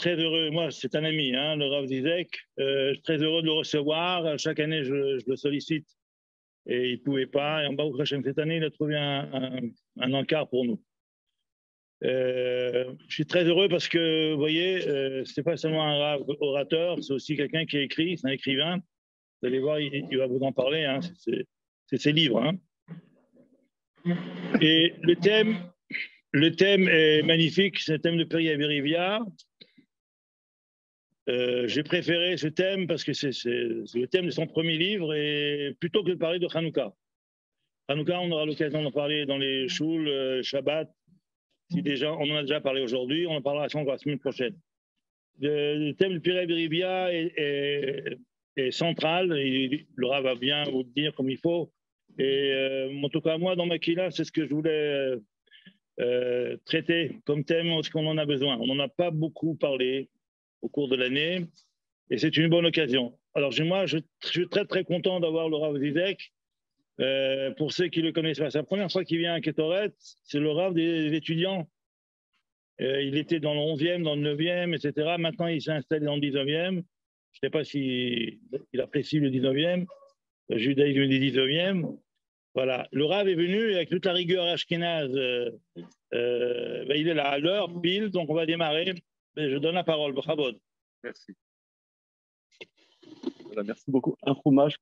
très heureux, moi c'est un ami, hein, le Rav Zizek, je suis très heureux de le recevoir. Chaque année, je le sollicite et il ne pouvait pas. Et en Baruch Hashem, cette année, il a trouvé un encart pour nous. Je suis très heureux parce que, vous voyez, ce n'est pas seulement un Rav orateur, c'est aussi quelqu'un qui écrit, c'est un écrivain. Vous allez voir, il va vous en parler, hein, c'est ses livres. Hein. Et le thème est magnifique, c'est le thème de Periya Verivia. J'ai préféré ce thème parce que c'est le thème de son premier livre, et plutôt que de parler de Hanouka. Hanouka, on aura l'occasion d'en parler dans les Shul, Shabbat. Si déjà, on en a déjà parlé aujourd'hui, on en parlera la semaine prochaine. Le thème de Periya Verivia est central, et le Rav va bien vous le dire comme il faut. Et en tout cas, moi, dans ma Kila, c'est ce que je voulais traiter comme thème, parce qu'on en a besoin. On n'en a pas beaucoup parlé au cours de l'année, et c'est une bonne occasion. Alors moi, je suis très très content d'avoir le Rav Zizek. Pour ceux qui le connaissent pas, c'est la première fois qu'il vient à Ketoret, c'est le Rav des étudiants. Il était dans le 11e, dans le 9e, etc. Maintenant, il s'est installé dans le 19e. Je ne sais pas s'il apprécie le 19e, le judaïsme du 19e. Voilà. Le Rav est venu avec toute la rigueur ashkénaze. Il est là à l'heure, pile, donc on va démarrer. Je donne la parole. Bravo. Merci. Voilà, merci beaucoup. Un fromage,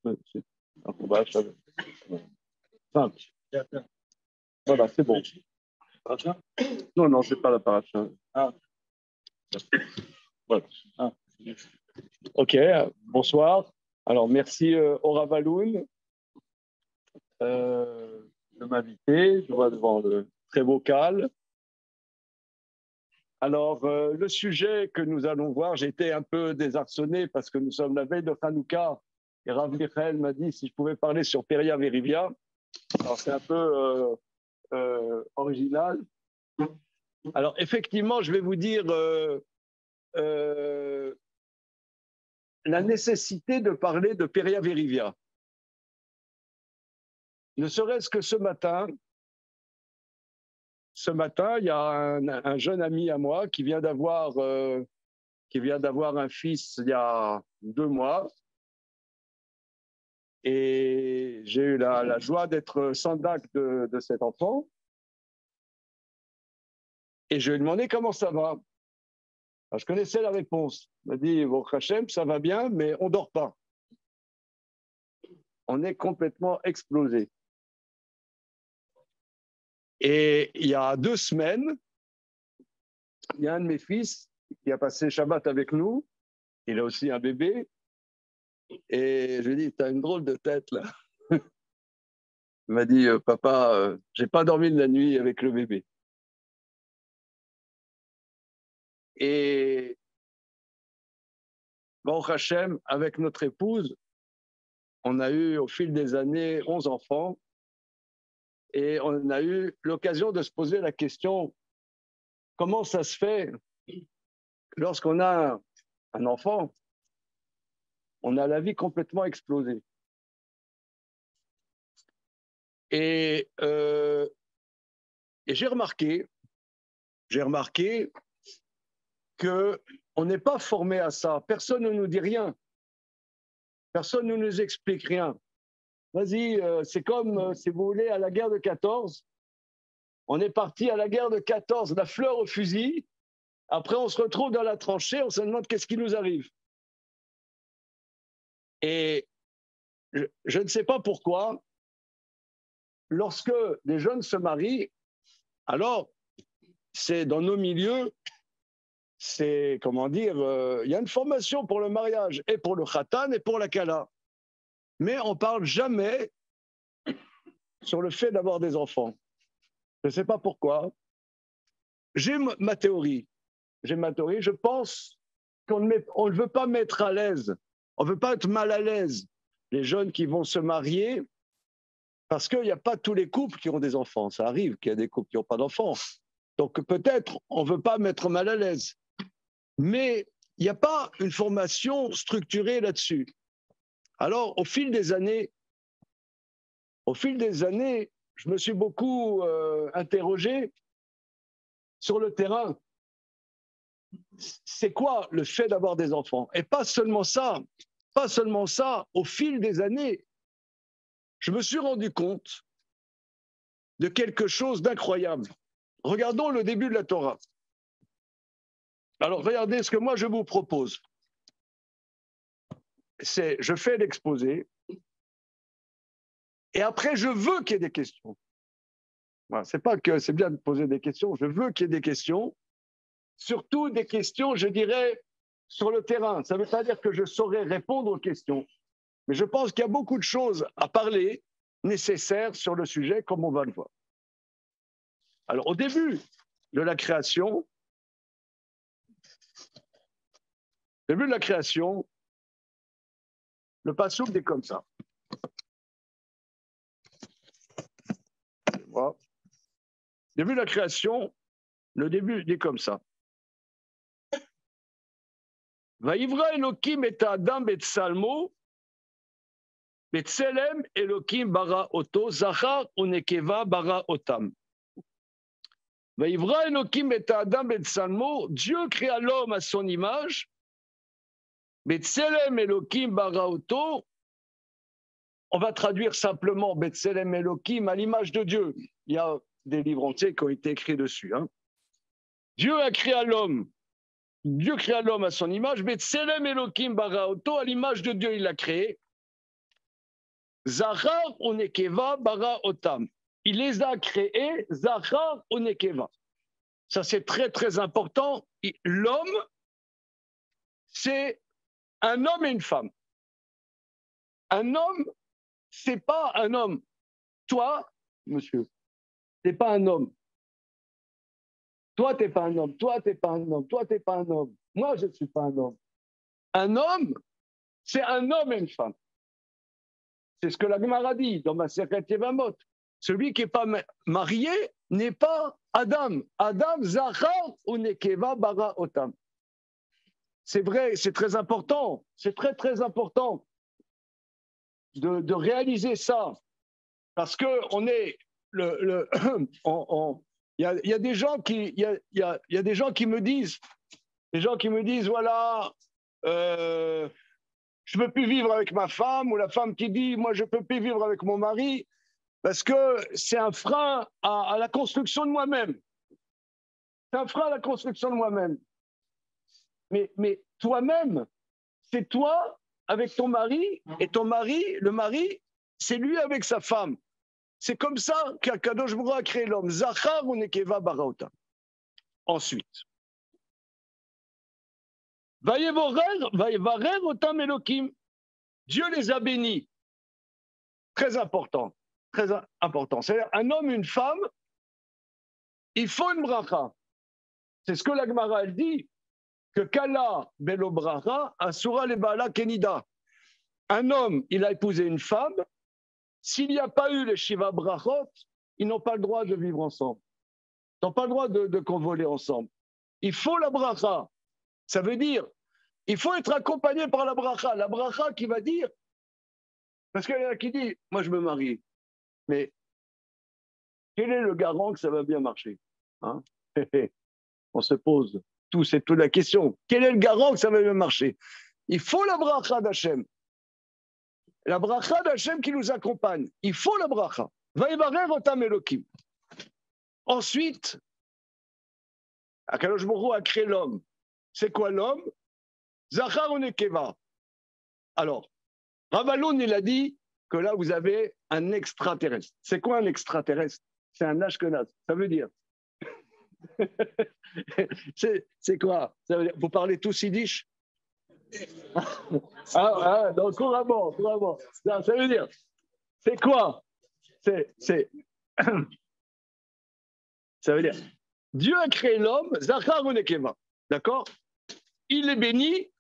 simple. Voilà, c'est bon. Non, non, c'est pas la paracha. Ah. Voilà. Ah. Ok, bonsoir. Alors, merci au Ravaloun de m'inviter. Je vois devant le très vocal. Alors, le sujet que nous allons voir, j'ai été un peu désarçonné parce que nous sommes la veille de Hanouka et Rav Michael m'a dit si je pouvais parler sur Periya Verivia. Alors, c'est un peu original. Alors, effectivement, je vais vous dire la nécessité de parler de Periya Verivia. Ne serait-ce que ce matin, il y a un jeune ami à moi qui vient d'avoir un fils il y a 2 mois. Et j'ai eu la joie d'être sandak de cet enfant. Et je lui ai demandé comment ça va. Alors, je connaissais la réponse. Il m'a dit, bon, Hachem, ça va bien, mais on ne dort pas. On est complètement explosé. Et il y a 2 semaines, il y a un de mes fils qui a passé Shabbat avec nous. Il a aussi un bébé. Et je lui ai dit, tu as une drôle de tête, là. Il m'a dit, papa, j'ai pas dormi de la nuit avec le bébé. Et Baruch Hashem, avec notre épouse, on a eu au fil des années 11 enfants et on a eu l'occasion de se poser la question, comment ça se fait lorsqu'on a un enfant, on a la vie complètement explosée. Et j'ai remarqué qu'on n'est pas formé à ça. Personne ne nous dit rien. Personne ne nous explique rien. Vas-y, c'est comme, si vous voulez, à la guerre de 14. On est parti à la guerre de 14, la fleur au fusil. Après, on se retrouve dans la tranchée, on se demande qu'est-ce qui nous arrive. Et je ne sais pas pourquoi, lorsque des jeunes se marient, alors, c'est dans nos milieux, c'est, comment dire, il y a une formation pour le mariage, et pour le khatan, et pour la kala. Mais on ne parle jamais sur le fait d'avoir des enfants. Je ne sais pas pourquoi. J'ai ma théorie. Je pense qu'on ne veut pas mettre à l'aise, on ne veut pas être mal à l'aise les jeunes qui vont se marier, parce qu'il n'y a pas tous les couples qui ont des enfants. Ça arrive qu'il y a des couples qui n'ont pas d'enfants. Donc peut-être on ne veut pas mettre mal à l'aise. Mais il n'y a pas une formation structurée là-dessus. Alors, au fil des années, je me suis beaucoup interrogé sur le terrain. c'est quoi le fait d'avoir des enfants? Et pas seulement ça, au fil des années, je me suis rendu compte de quelque chose d'incroyable. Regardons le début de la Torah. Alors, regardez ce que moi je vous propose. Je fais l'exposé, et après, je veux qu'il y ait des questions. Voilà, c'est pas que c'est bien de poser des questions, je veux qu'il y ait des questions, surtout des questions, je dirais, sur le terrain. Ça ne veut pas dire que je saurais répondre aux questions, mais je pense qu'il y a beaucoup de choses à parler nécessaires sur le sujet, comme on va le voir. Alors, au début de la création, le passouk est comme ça. Voilà. Début de la création, le début est comme ça. Vaïvra Elohim et Adam et Salmo, Betselem Elohim bara oto, Zachar unekeva bara otam. Vaïvra Elohim et Adam et Salmo, Dieu créa l'homme à son image, Betselem Elohim bara oto, on va traduire simplement Betselem Elohim à l'image de Dieu. Il y a des livres entiers qui ont été écrits dessus. Hein. Dieu a créé l'homme. Dieu créa l'homme à son image. Betselem Elohim bara oto, à l'image de Dieu, il l'a créé. Zachar unekeva bara otam. Il les a créés, Zachar unekeva. Ça, c'est très, très important. L'homme, c'est un homme et une femme. Un homme, c'est pas un homme. Toi, monsieur, t'es pas un homme. Toi, t'es pas un homme. Toi, t'es pas un homme. Toi, t'es pas un homme. Moi, je ne suis pas un homme. Un homme, c'est un homme et une femme. C'est ce que la Gemara dit dans Masechet Yevamot. Celui qui n'est pas marié n'est pas Adam. Adam, Zachar ou Nekeva bara otam. C'est vrai, c'est très important. C'est très, très important de réaliser ça. Parce qu'on est. Il y a des gens qui. Il y a des gens qui me disent. Des gens qui me disent voilà. Je ne peux plus vivre avec ma femme, ou la femme qui dit moi je ne peux plus vivre avec mon mari parce que c'est un frein à la construction de moi-même. C'est un frein à la construction de moi-même. Mais toi-même, c'est toi avec ton mari, et ton mari, le mari, c'est lui avec sa femme. C'est comme ça qu'Akadosh Baruch Hu a créé l'homme. Zachar ou Nekeva bara otam. Ensuite, Vayevarer otam Elokim. Dieu les a bénis. Très important. Très important. C'est-à-dire, un homme, une femme, il faut une bracha. C'est ce que la Gemara elle dit, que Kala belo bracha, asura le baala kenida. Un homme, il a épousé une femme, s'il n'y a pas eu les shiva brachot, ils n'ont pas le droit de vivre ensemble. Ils n'ont pas le droit de convoler ensemble. Il faut la bracha. Ça veut dire, il faut être accompagné par la bracha. La bracha qui va dire, parce qu'il y en a qui dit, moi je me marie, mais quel est le garant que ça va bien marcher, hein? On se pose c'est toute la question. Quel est le garant que ça va bien marcher? Il faut la bracha d'Hachem. La bracha d'Hachem qui nous accompagne. Il faut la bracha. Vaïvarer otam Elokim. Ensuite, Akadosh Baruch Hu a créé l'homme. C'est quoi l'homme? Zachar ou Nekeva. Alors, Rav Aloun, il a dit que là, vous avez un extraterrestre. C'est quoi un extraterrestre? C'est un ashkenaz. Ça veut dire. C'est quoi? Ça veut dire, vous parlez tous yiddish? Donc couramment. Non, ça veut dire, c'est quoi? Ça veut dire, Dieu a créé l'homme, Zachar ou Nekeva. D'accord? Il est béni.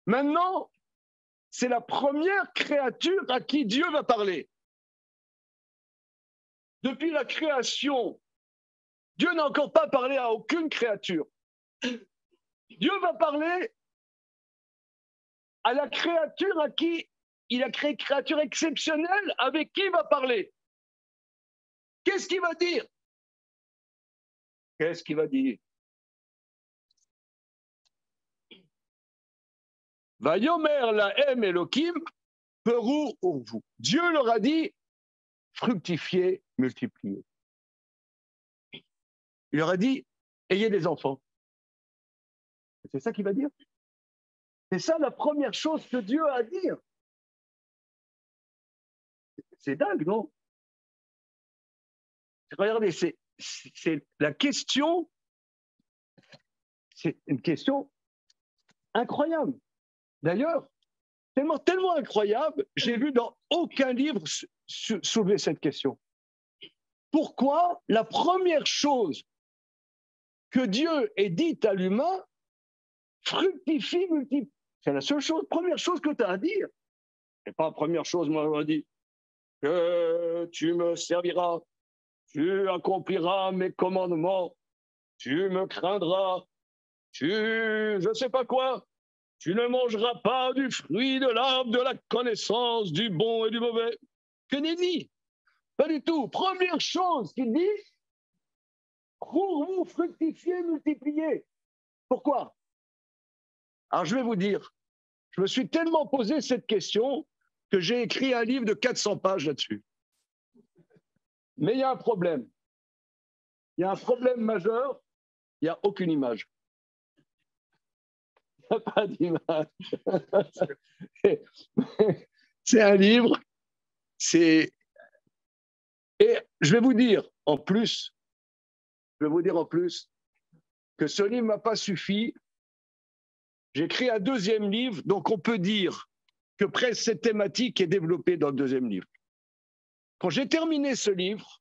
Maintenant, c'est la première créature à qui Dieu va parler. Depuis la création, Dieu n'a encore pas parlé à aucune créature. Dieu va parler à la créature à qui il a créé, créature exceptionnelle, avec qui il va parler. Qu'est-ce qu'il va dire? Qu'est-ce qu'il va dire? Vayomer lahem Elohim peru urvu. Dieu leur a dit, fructifiez, multipliez. Il leur a dit, ayez des enfants. C'est ça qu'il va dire. C'est ça la première chose que Dieu a à dire. C'est dingue, non? Regardez, c'est la question, c'est une question incroyable. D'ailleurs, tellement incroyable, j'ai vu dans aucun livre soulever cette question. Pourquoi la première chose que Dieu ait dite à l'humain, fructifie, multiplie? C'est la seule chose, première chose que tu as à dire. Et pas la première chose, moi, on a dit que tu me serviras, tu accompliras mes commandements, tu me craindras, je ne sais pas quoi, tu ne mangeras pas du fruit de l'arbre de la connaissance du bon et du mauvais. Que nenni, pas du tout. Première chose qu'il dit, pour vous fructifier, multiplier. Pourquoi? Alors je vais vous dire, je me suis tellement posé cette question que j'ai écrit un livre de 400 pages là-dessus. Mais il y a un problème. Il y a un problème majeur, il n'y a aucune image. Il n'y a pas d'image. C'est un livre, et je vais vous dire en plus, que ce livre ne m'a pas suffi. J'ai écrit un deuxième livre, donc on peut dire que presque cette thématique est développée dans le deuxième livre. Quand j'ai terminé ce livre,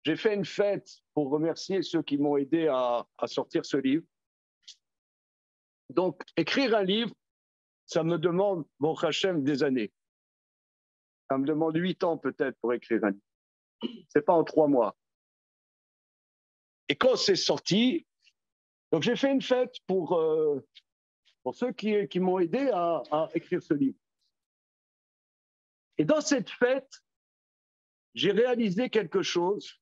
j'ai fait une fête pour remercier ceux qui m'ont aidé à sortir ce livre. Donc, écrire un livre, ça me demande, bon Hachem, des années. Ça me demande 8 ans peut-être pour écrire un livre. Ce n'est pas en 3 mois. Et quand c'est sorti, donc j'ai fait une fête pour ceux qui m'ont aidé à écrire ce livre. Et dans cette fête, j'ai réalisé quelque chose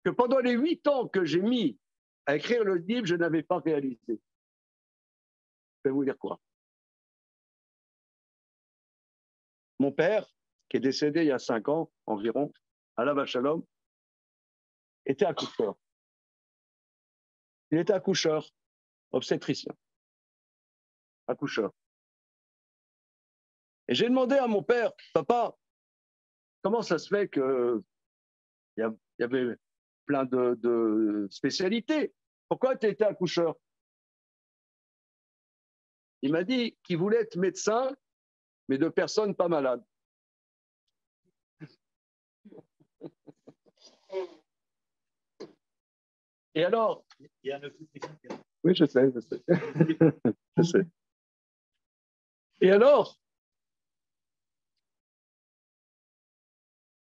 que pendant les 8 ans que j'ai mis à écrire le livre, je n'avais pas réalisé. Je vais vous dire quoi. Mon père, qui est décédé il y a 5 ans environ, Alav Shalom, était accoucheur. Il était accoucheur, obstétricien. Accoucheur. Et j'ai demandé à mon père, papa, comment ça se fait qu'il y avait plein de spécialités? Pourquoi tu étais accoucheur? Il m'a dit qu'il voulait être médecin, mais de personnes pas malades. Et alors, oui, je sais. Je sais. Et alors,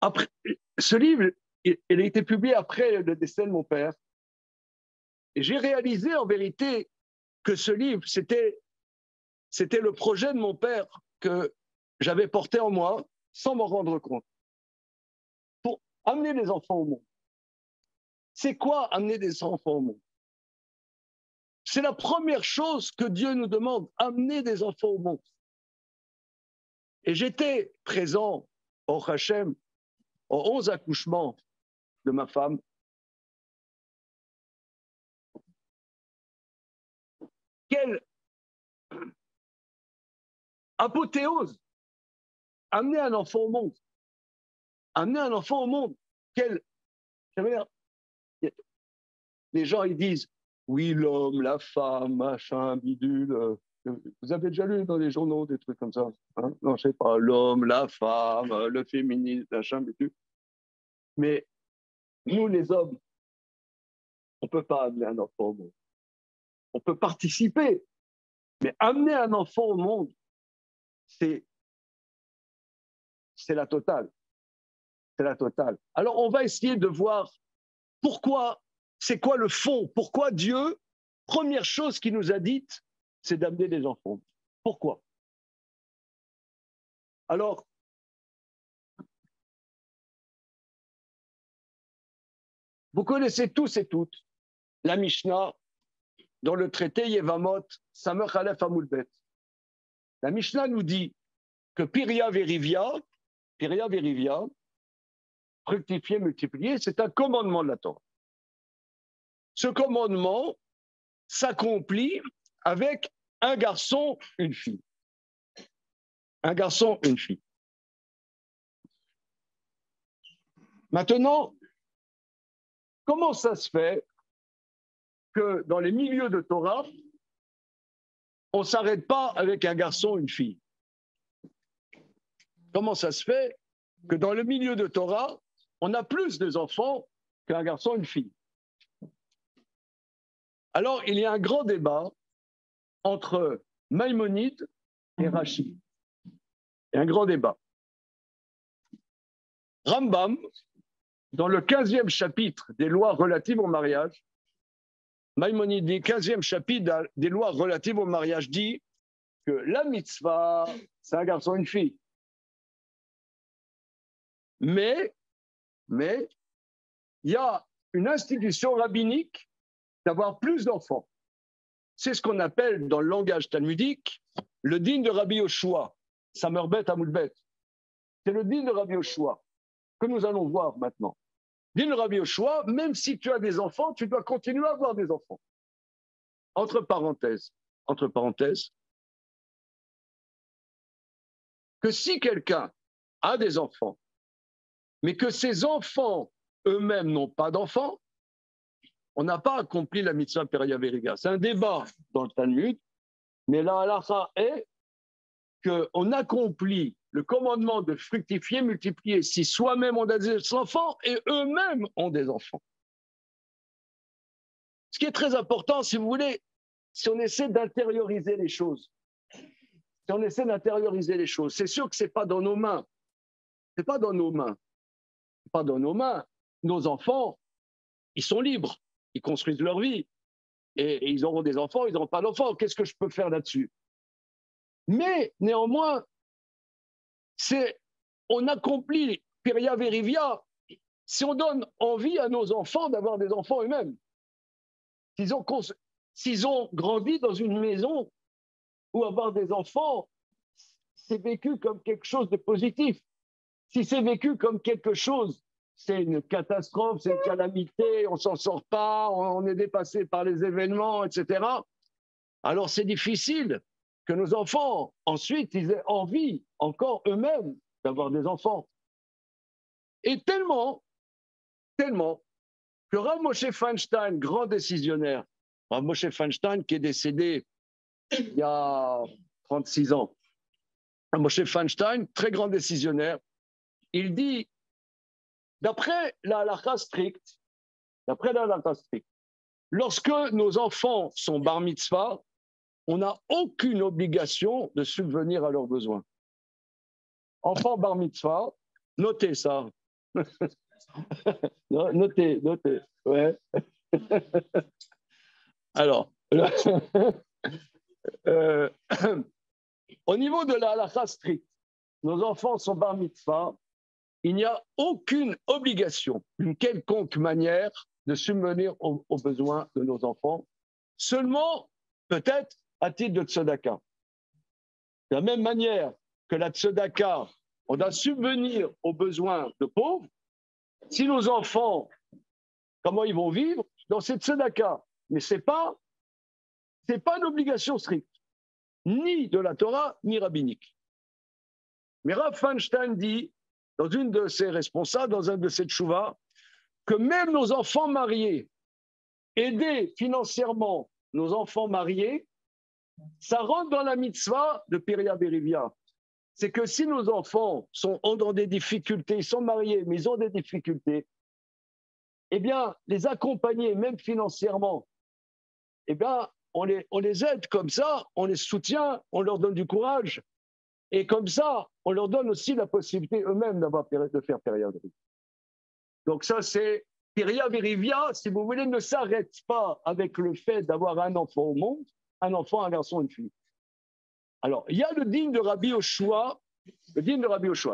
après, ce livre, il a été publié après le décès de mon père. Et j'ai réalisé en vérité que ce livre, c'était le projet de mon père que j'avais porté en moi sans m'en rendre compte. Pour amener les enfants au monde. C'est quoi amener des enfants au monde? C'est la première chose que Dieu nous demande, amener des enfants au monde. Et j'étais présent au Hachem, aux 11 accouchements de ma femme. Quelle apothéose! Amener un enfant au monde. Amener un enfant au monde. Les gens, ils disent, oui, l'homme, la femme, machin, bidule. Vous avez déjà lu dans les journaux des trucs comme ça, hein? Non, je sais pas, l'homme, la femme, le féminisme, machin, bidule. Mais nous, les hommes, on ne peut pas amener un enfant au monde. On peut participer, mais amener un enfant au monde, c'est la totale. C'est la totale. Alors, on va essayer de voir pourquoi, c'est quoi le fond, pourquoi Dieu, première chose qu'il nous a dite, c'est d'amener des enfants. Pourquoi? Alors, vous connaissez tous et toutes la Mishnah dans le traité Yevamot, Samech Aleph Amoulbet. La Mishnah nous dit que Piria Verivia, fructifier, multiplier, c'est un commandement de la Torah. Ce commandement s'accomplit avec un garçon, une fille. Un garçon, une fille. Maintenant, comment ça se fait que dans les milieux de Torah, on ne s'arrête pas avec un garçon, une fille? Comment ça se fait que dans le milieu de Torah, on a plus d'enfants qu'un garçon, une fille? Alors, il y a un grand débat entre Maïmonide et Rashi. Il y a un grand débat. Rambam, dans le 15e chapitre des lois relatives au mariage, Maïmonide dit, 15e chapitre des lois relatives au mariage, dit que la mitzvah, c'est un garçon et une fille. Mais, il y a une institution rabbinique d'avoir plus d'enfants. C'est ce qu'on appelle, dans le langage talmudique, le din de Rabbi Yoshua, Samerbet Amoulbet. C'est le din de Rabbi Yoshua que nous allons voir maintenant. Din de Rabbi Yoshua, même si tu as des enfants, tu dois continuer à avoir des enfants. Entre parenthèses, que si quelqu'un a des enfants, mais que ses enfants eux-mêmes n'ont pas d'enfants, on n'a pas accompli la mitzvah Peria Veriga. C'est un débat dans le Talmud, mais la halakha est qu'on accomplit le commandement de fructifier, multiplier, si soi-même on a des enfants et eux-mêmes ont des enfants. Ce qui est très important, si vous voulez, si on essaie d'intérioriser les choses, c'est sûr que ce n'est pas dans nos mains. Ce n'est pas dans nos mains. Nos enfants, ils sont libres. Ils construisent leur vie. Et ils auront des enfants, ils n'auront pas d'enfants. Qu'est-ce que je peux faire là-dessus? Mais néanmoins, on accomplit Piria Verivia si on donne envie à nos enfants d'avoir des enfants eux-mêmes. S'ils ont grandi dans une maison où avoir des enfants, c'est vécu comme quelque chose de positif. Si c'est vécu comme quelque chose, c'est une catastrophe, c'est une calamité, on ne s'en sort pas, on est dépassé par les événements, etc. Alors c'est difficile que nos enfants, ensuite, ils aient envie, encore eux-mêmes, d'avoir des enfants. Et tellement que Rav Moshe Feinstein, grand décisionnaire, Rav Moshe Feinstein qui est décédé il y a 36 ans, Rav Moshe Feinstein, très grand décisionnaire, il dit, d'après la halakha stricte, lorsque nos enfants sont bar mitzvah, on n'a aucune obligation de subvenir à leurs besoins. Enfant bar mitzvah, notez ça. Notez. Ouais. Alors, au niveau de la halakha stricte, nos enfants sont bar mitzvah, il n'y a aucune obligation, d'une quelconque manière, de subvenir aux besoins de nos enfants, seulement peut-être à titre de tzedaka. De la même manière que la tzedaka, on doit subvenir aux besoins de pauvres, si nos enfants, comment ils vont vivre, dans cette tzedaka. Mais ce n'est pas une obligation stricte, ni de la Torah, ni rabbinique. Mais Rav Feinstein dit, dans une de ses responsables, dans un de ses tchouvas, que même nos enfants mariés, aider financièrement nos enfants mariés, ça rentre dans la mitzvah de Piria Berivia. C'est que si nos enfants sont dans des difficultés, ils sont mariés, mais ils ont des difficultés, eh bien, les accompagner, même financièrement, eh bien, on les aide comme ça, on les soutient, on leur donne du courage. Et comme ça, on leur donne aussi la possibilité eux-mêmes de faire Piria Berivia. Donc ça, c'est Piria Berivia, si vous voulez, ne s'arrête pas avec le fait d'avoir un enfant au monde, un enfant, un garçon, une fille. Alors, il y a le din de Rabbi Yoshua.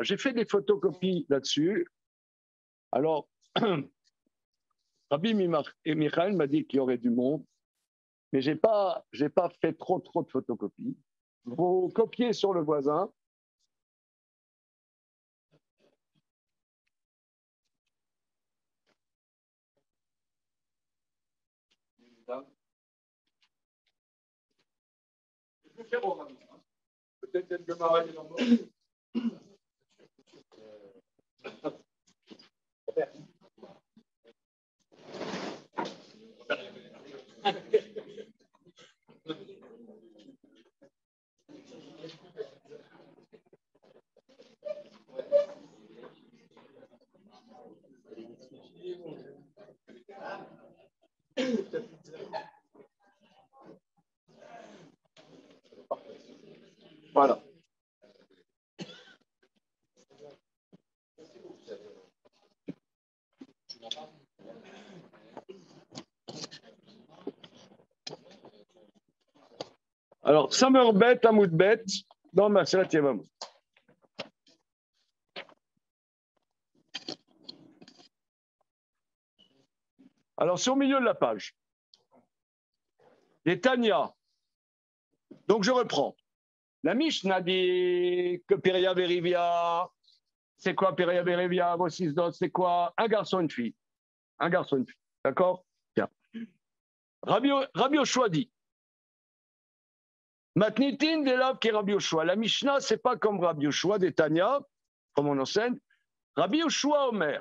J'ai fait des photocopies là-dessus. Alors, Rabbi Michael m'a dit qu'il y aurait du monde. mais j'ai pas fait trop de photocopies. Vous copiez sur le voisin. Peut-être elle peut m'arrêter dans le Voilà. Alors, Samer Bet, Hamoud Bet, dans ma Maserat Yevamot. Alors, c'est au milieu de la page. Les Tanya. Donc, je reprends. La Mishnah dit que Peria Verivia, c'est quoi Peria Verivia, vos 6 dots, c'est quoi? Un garçon, une fille. Un garçon, une fille. D'accord? Tiens. Rabbi Yoshua dit Matnitin de l'Av qui est Rabbi Yoshua. La Mishnah, c'est pas comme Rabbi Yoshua des Tanya, comme on enseigne. Rabbi Yoshua Omer.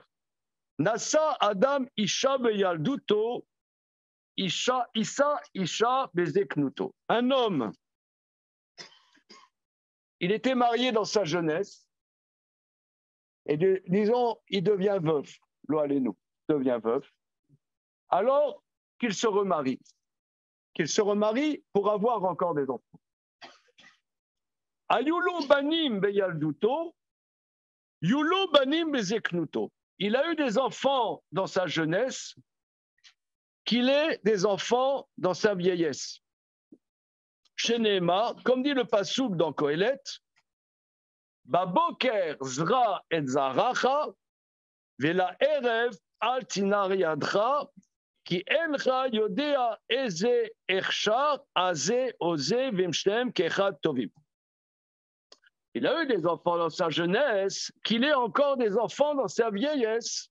Nasa Adam Isha Beyalduto, Isha Bezeknuto. Un homme, il était marié dans sa jeunesse, et disons, il devient veuf. Loalenu, devient veuf. Alors qu'il se remarie. Qu'il se remarie pour avoir encore des enfants. Ayulo banim beyalduto, yulo banim bezeknuto. Il a eu des enfants dans sa jeunesse, qu'il ait des enfants dans sa vieillesse. Chez Néma, comme dit le Passouk dans Kohelet, Baboker zra et zaracha, vela erev al tinar yadcha, ki encha yodea eze echshar, aze oze vimshtem kechad tovim. Il a eu des enfants dans sa jeunesse, qu'il ait encore des enfants dans sa vieillesse.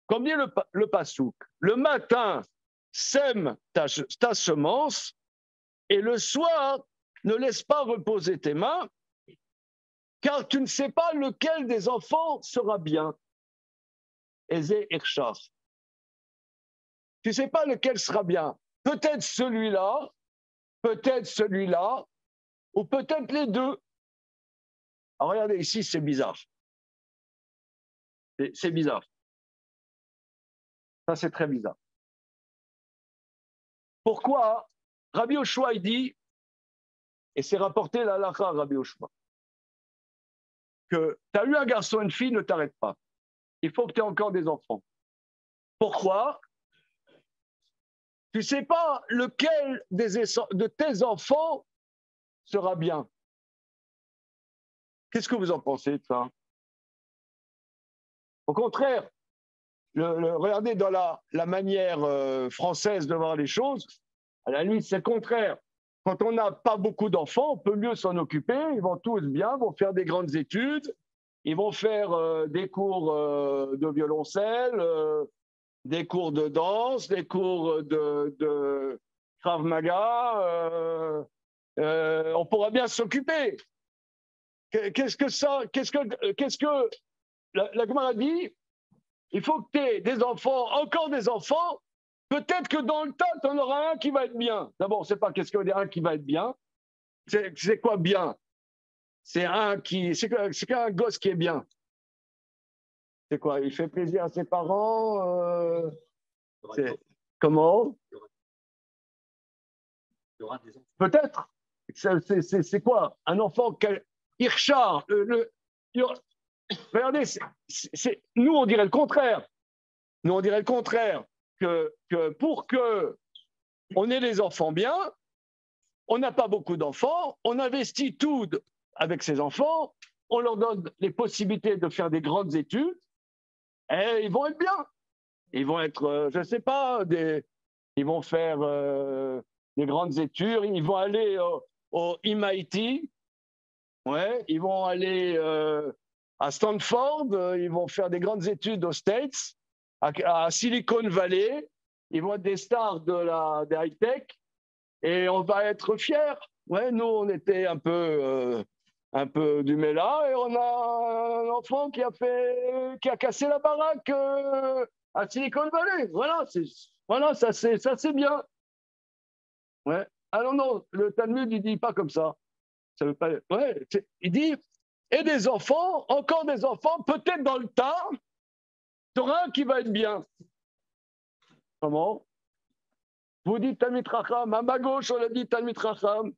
Comme dit le Passouk, le matin, sème ta semence, et le soir, ne laisse pas reposer tes mains, car tu ne sais pas lequel des enfants sera bien. Eze Irshar. Tu ne sais pas lequel sera bien. Peut-être celui-là, ou peut-être les deux. Alors regardez, ici, c'est bizarre. C'est bizarre. Ça, c'est très bizarre. Pourquoi Rabbi Yoshua, il dit, et c'est rapporté la halakha, Rabbi Yoshua, que tu as eu un garçon, une fille, ne t'arrête pas. Il faut que tu aies encore des enfants. Pourquoi? Tu ne sais pas lequel de tes enfants sera bien. Qu'est-ce que vous en pensez de ça? Au contraire, regardez dans la manière française de voir les choses, à la limite, c'est le contraire. Quand on n'a pas beaucoup d'enfants, on peut mieux s'en occuper. Ils vont tous bien, vont faire des grandes études, ils vont faire des cours de violoncelle, des cours de danse, des cours de Krav Maga. On pourra bien s'occuper. Qu'est-ce que la Gemara dit? Il faut que tu aies des enfants, encore des enfants. Peut-être que dans le tas, tu en auras un qui va être bien. D'abord, c'est pas qu'est-ce que veut dire un qui va être bien. C'est quoi bien? C'est un gosse qui est bien. C'est quoi? Il fait plaisir à ses parents. Comment? Peut-être. C'est quoi? Un enfant Irshar. Regardez, nous, on dirait le contraire. Nous, on dirait le contraire. Que pour qu'on ait les enfants bien, on n'a pas beaucoup d'enfants, on investit tout avec ses enfants, on leur donne les possibilités de faire des grandes études, et ils vont être bien. Ils vont être, je ne sais pas, ils vont faire des grandes études, ils vont aller au MIT, ouais, ils vont aller à Stanford, ils vont faire des grandes études aux States, à Silicon Valley, ils vont être des stars des high-tech, et on va être fiers. Ouais, nous, on était un peu du méla, et on a un enfant qui a cassé la baraque à Silicon Valley. Voilà, ça c'est bien. Ouais. Ah non, le Talmud, il dit pas comme ça. Ça veut pas. Ouais, il dit et des enfants, encore des enfants, peut-être dans le temps, tu auras un qui va être bien. Comment? Vous dites Talmid Racham, à ma gauche, on a dit Talmid Racham.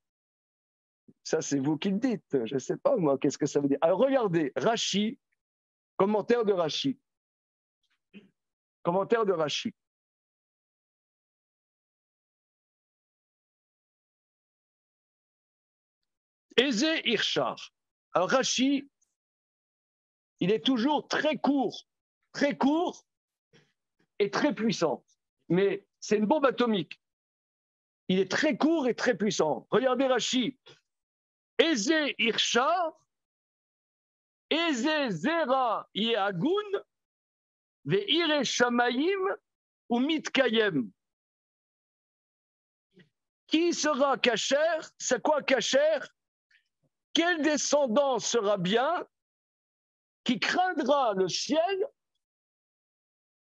Ça, c'est vous qui le dites. Je ne sais pas, moi, qu'est-ce que ça veut dire. Alors, regardez, Rashi, commentaire de Rashi. Commentaire de Rashi. Ézé Irchar. Alors, Rashi, il est toujours très court et très puissant. Mais c'est une bombe atomique. Il est très court et très puissant. Regardez Rashi. Ézé Irchar, Ézé Zera Yehagun, Ve'ire Shamayim ou Mitkayem. Qui sera kasher? C'est quoi kasher? Quel descendant sera bien, qui craindra le ciel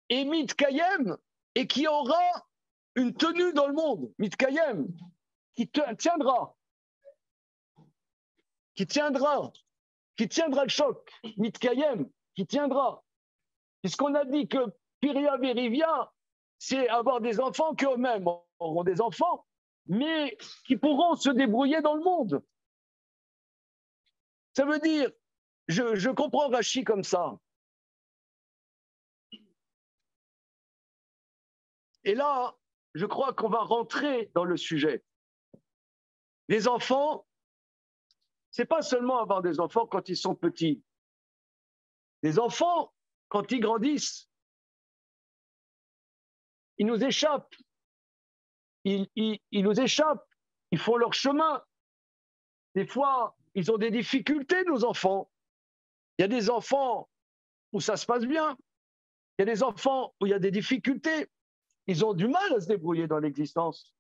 et Mitkayem, et qui aura une tenue dans le monde, Mitkayem, qui tiendra le choc, Mitkayem, qui tiendra. Puisqu'on a dit que Piria Verivia, c'est avoir des enfants qui eux-mêmes auront des enfants, mais qui pourront se débrouiller dans le monde. Ça veut dire, je comprends Rashi comme ça. Et là, je crois qu'on va rentrer dans le sujet. Les enfants, c'est pas seulement avoir des enfants quand ils sont petits. Les enfants, quand ils grandissent, ils nous échappent. Ils nous échappent. Ils font leur chemin. Des fois, ils ont des difficultés, nos enfants. Il y a des enfants où ça se passe bien. Il y a des enfants où il y a des difficultés. Ils ont du mal à se débrouiller dans l'existence.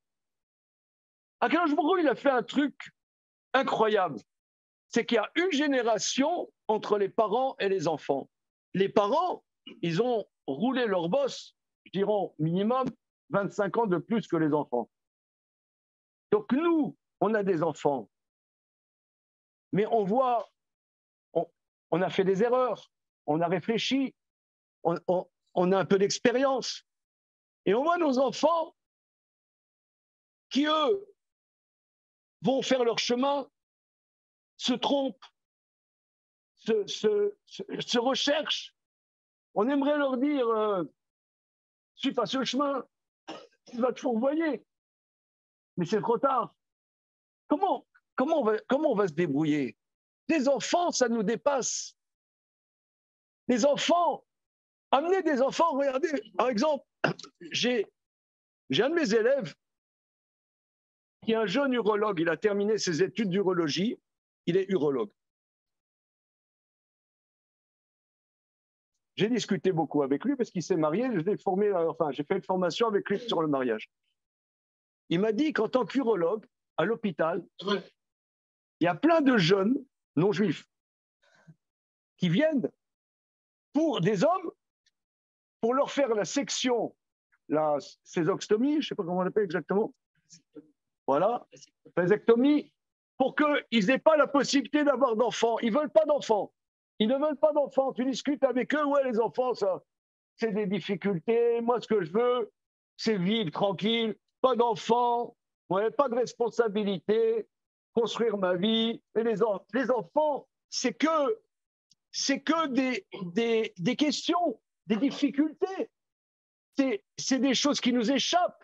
Akadosh Baruch Hu, il a fait un truc incroyable. C'est qu'il y a une génération entre les parents et les enfants. Les parents, ils ont roulé leur bosse, je dirais minimum 25 ans de plus que les enfants. Donc nous, on a des enfants. Mais on voit, on a fait des erreurs, on a réfléchi, on a un peu d'expérience. Et on voit nos enfants qui, eux, vont faire leur chemin, se trompent, se recherchent. On aimerait leur dire, suis pas ce chemin, tu vas te fourvoyer. Mais c'est trop tard. Comment on va se débrouiller? Les enfants, ça nous dépasse. Les enfants, amener des enfants, regardez, par exemple, j'ai un de mes élèves qui est un jeune urologue, il a terminé ses études d'urologie, il est urologue. J'ai discuté beaucoup avec lui parce qu'il s'est marié, j'ai fait une formation avec lui sur le mariage. Il m'a dit qu'en tant qu'urologue, à l'hôpital, il y a plein de jeunes non-juifs qui viennent pour des hommes, pour leur faire la section, la césoctomie, je ne sais pas comment on l'appelle exactement. Voilà, vasectomie, pour qu'ils n'aient pas la possibilité d'avoir d'enfants. Ils ne veulent pas d'enfants. Ils ne veulent pas d'enfants. Tu discutes avec eux, ouais, les enfants, ça, c'est des difficultés. Moi, ce que je veux, c'est vivre tranquille, pas d'enfants, ouais, pas de responsabilité, construire ma vie. Et les enfants, c'est que des questions, des difficultés. C'est des choses qui nous échappent.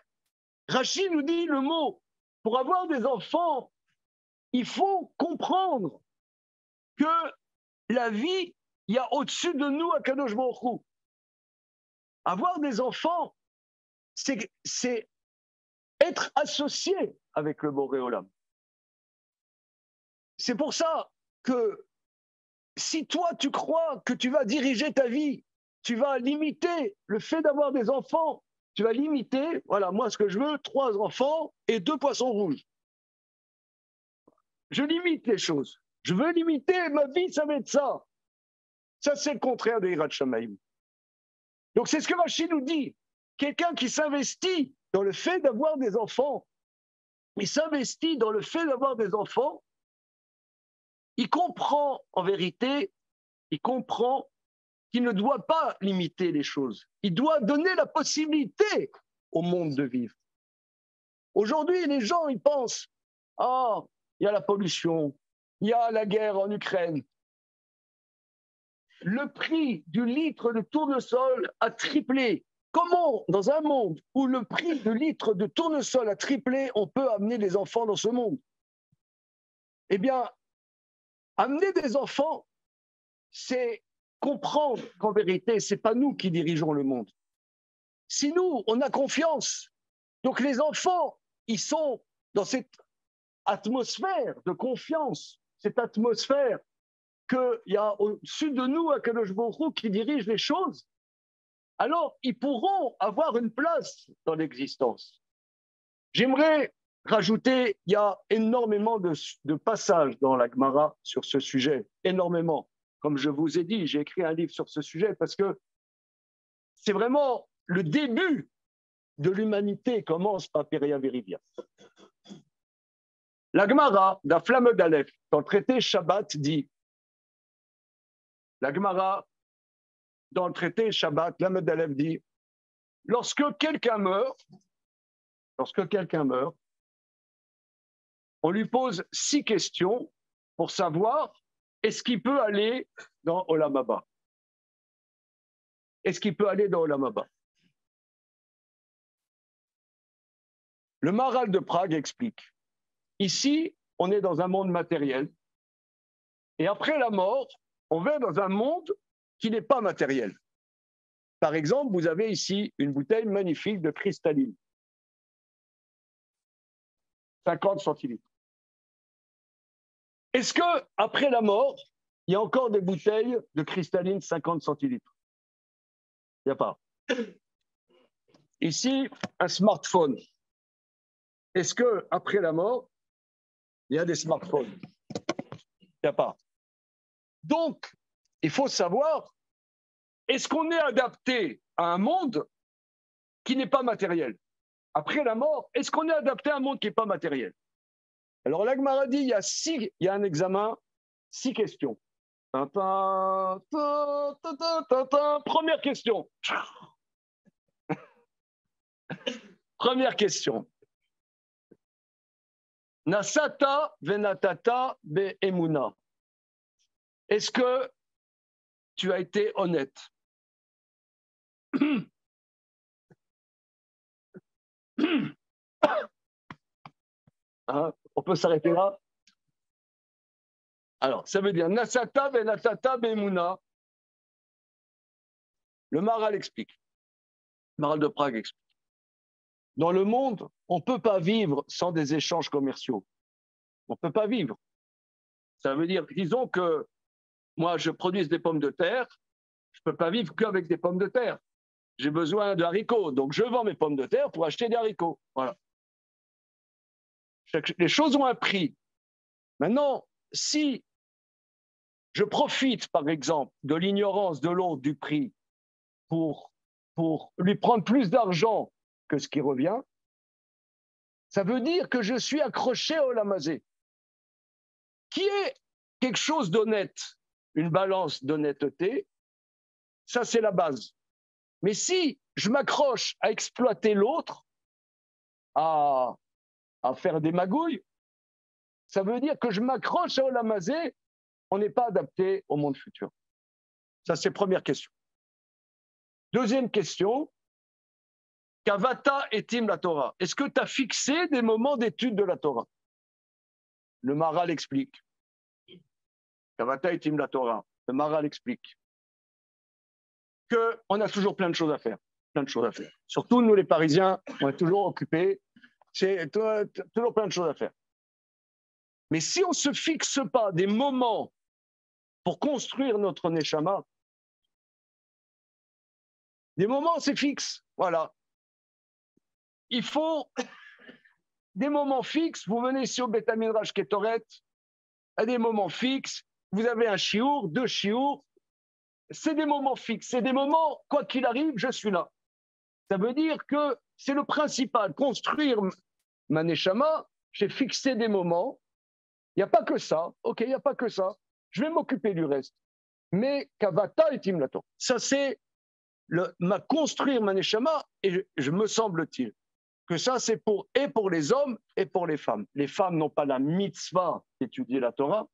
Rachid nous dit le mot. Pour avoir des enfants, il faut comprendre que la vie, il y a au-dessus de nous Akadosh Baruch Hu. Avoir des enfants, c'est être associé avec le Boré Olam. C'est pour ça que si toi, tu crois que tu vas diriger ta vie, tu vas limiter le fait d'avoir des enfants, tu vas limiter, voilà, moi, ce que je veux, 3 enfants et 2 poissons rouges. Je limite les choses. Je veux limiter, ma vie, ça va être ça. Ça, c'est le contraire de Hirat Shamaim. Donc, c'est ce que Rachid nous dit. Quelqu'un qui s'investit dans le fait d'avoir des enfants, il s'investit dans le fait d'avoir des enfants, il comprend, en vérité, il comprend qu'il ne doit pas limiter les choses. Il doit donner la possibilité au monde de vivre. Aujourd'hui, les gens, ils pensent, ah, il y a la pollution, il y a la guerre en Ukraine. Le prix du litre de tournesol a triplé. Comment, dans un monde où le prix du litre de tournesol a triplé, on peut amener des enfants dans ce monde? Eh bien, amener des enfants, c'est comprendre qu'en vérité, ce n'est pas nous qui dirigeons le monde. Si nous, on a confiance, donc les enfants, ils sont dans cette atmosphère de confiance, cette atmosphère qu'il y a au-dessus de nous Akadosh Baruch Hu qui dirige les choses, alors ils pourront avoir une place dans l'existence. J'aimerais rajouter, il y a énormément de passages dans la Gemara sur ce sujet, énormément. Comme je vous ai dit, j'ai écrit un livre sur ce sujet parce que c'est vraiment le début de l'humanité commence par Péria Viridia. La Gemara, la flamme d'Aleph, dans le traité Shabbat, dit, la Gemara, dans le traité Shabbat, la flamme d'Aleph dit, lorsque quelqu'un meurt, on lui pose 6 questions pour savoir est-ce qu'il peut aller dans Olam Haba. Est-ce qu'il peut aller dans Olam Haba? Le Maharal de Prague explique. Ici, on est dans un monde matériel. Et après la mort, on va dans un monde qui n'est pas matériel. Par exemple, vous avez ici une bouteille magnifique de cristalline. 50 centilitres. Est-ce qu'après la mort, il y a encore des bouteilles de cristalline 50 centilitres? Il n'y a pas. Ici, un smartphone. Est-ce qu'après la mort, il y a des smartphones? Il n'y a pas. Donc, il faut savoir, est-ce qu'on est adapté à un monde qui n'est pas matériel? Après la mort, est-ce qu'on est adapté à un monde qui n'est pas matériel? Alors, la Gemara dit, il y a un examen, 6 questions. Première question. Première question. Nasata venatata be emuna. Est-ce que tu as été honnête? Hein? On peut s'arrêter là? Alors, ça veut dire Nasata venatata be emuna. Le Maharal explique. Le Maharal de Prague explique. Dans le monde, on ne peut pas vivre sans des échanges commerciaux. On ne peut pas vivre. Ça veut dire, disons que moi, je produis des pommes de terre, je ne peux pas vivre qu'avec des pommes de terre. J'ai besoin de haricots, donc je vends mes pommes de terre pour acheter des haricots. Voilà. Les choses ont un prix. Maintenant, si je profite, par exemple, de l'ignorance de l'autre du prix pour lui prendre plus d'argent que ce qui revient, ça veut dire que je suis accroché au lamazé, qui est quelque chose d'honnête, une balance d'honnêteté, ça c'est la base. Mais si je m'accroche à exploiter l'autre, à faire des magouilles, ça veut dire que je m'accroche au lamazé, on n'est pas adapté au monde futur. Ça c'est première question. Deuxième question, Kavata etim la Torah. Est-ce que tu as fixé des moments d'étude de la Torah? Le Maharal explique. Kavata etim la Torah. Le Maharal explique qu'on a toujours plein de choses à faire. Plein de choses à faire. Surtout, nous, les Parisiens, on est toujours occupés C'est toujours plein de choses à faire. Mais si on ne se fixe pas des moments pour construire notre Neshama, des moments, c'est fixe. Voilà. Il faut des moments fixes. Vous venez ici au Beth Midrash Ketoret, à des moments fixes. Vous avez un chiour, 2 chiours. C'est des moments fixes. C'est des moments, quoi qu'il arrive, je suis là. Ça veut dire que c'est le principal. Construire ma Neshama, j'ai fixé des moments. Il n'y a pas que ça. OK, il n'y a pas que ça. Je vais m'occuper du reste. Mais Kavata et Timlato. Ça, c'est construire ma Neshama, et je me semble-t-il que ça, c'est pour les hommes et pour les femmes. Les femmes n'ont pas la mitzvah d'étudier la Torah,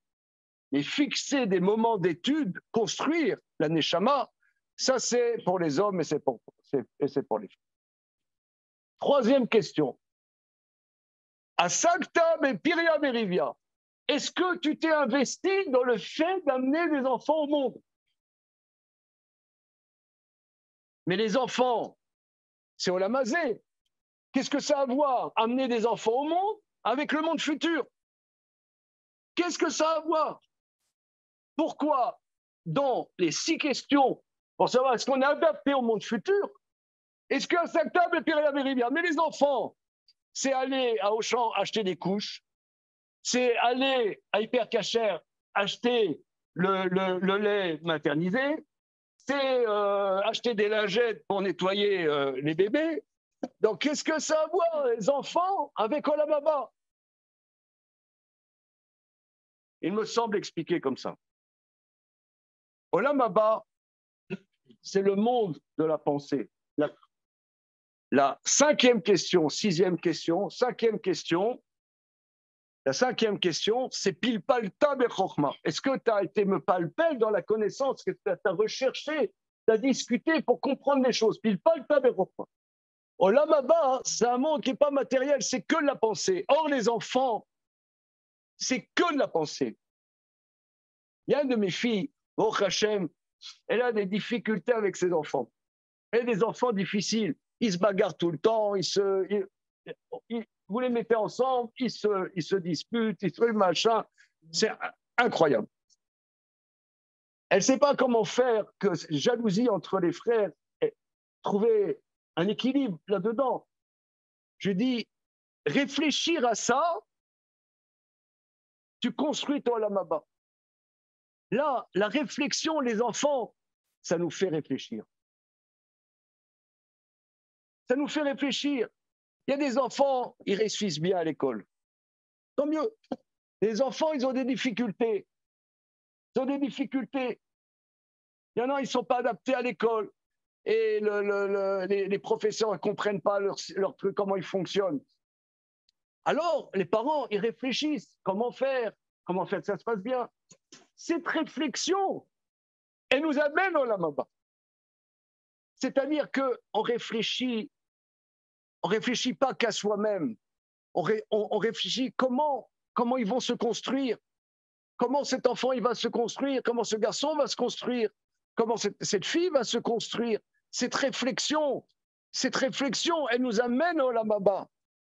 mais fixer des moments d'étude, construire la Neshama, ça, c'est pour les hommes et c'est pour les femmes. Troisième question. Asakta Piria Berivia. Est-ce que tu t'es investi dans le fait d'amener des enfants au monde? Mais les enfants, c'est Olamazé. Qu'est-ce que ça a à voir, amener des enfants au monde, avec le monde futur? Qu'est-ce que ça a à voir? Pourquoi, dans les 6 questions, pour savoir est-ce qu'on est adapté au monde futur, est-ce qu'un sac table est pire bien? Mais les enfants, c'est aller à Auchan acheter des couches, c'est aller à Hyper Cacher acheter le lait maternisé, c'est acheter des lingettes pour nettoyer les bébés. Donc, qu'est-ce que ça a à voir, les enfants, avec Olam Haba? Il me semble expliquer comme ça. Olam Haba, c'est le monde de la pensée. La 5e question, 6e question, 5e question, la 5e question, c'est pile palta bechokma. Est-ce que tu as été me palpel dans la connaissance, que tu as recherché, tu as discuté pour comprendre les choses? Pile palta bechokma. Olam Haba, c'est un monde qui n'est pas matériel, c'est que de la pensée. Or, les enfants, c'est que de la pensée. Il y a une de mes filles, Baruch Hashem, elle a des difficultés avec ses enfants. Elle a des enfants difficiles. Ils se bagarrent tout le temps, vous les mettez ensemble, ils se disputent, ils se machin. C'est incroyable. Elle ne sait pas comment faire que jalousie entre les frères, trouver un équilibre là-dedans. Je dis, réfléchir à ça, tu construis ton Olam Haba. Là, la réflexion, les enfants, ça nous fait réfléchir. Ça nous fait réfléchir. Il y a des enfants, ils réussissent bien à l'école. Tant mieux. Les enfants, ils ont des difficultés. Ils ont des difficultés. Il y en a, ils ne sont pas adaptés à l'école. Et les professeurs ne comprennent pas leur truc, comment ils fonctionnent. Alors, les parents, ils réfléchissent. Comment faire que ça se passe bien? Cette réflexion, elle nous amène au Olam Haba. C'est-à-dire qu'on réfléchit. On ne réfléchit pas qu'à soi-même. On réfléchit comment ils vont se construire, comment cet enfant il va se construire, comment ce garçon va se construire, comment cette fille va se construire. Cette réflexion, elle nous amène au Olam Haba.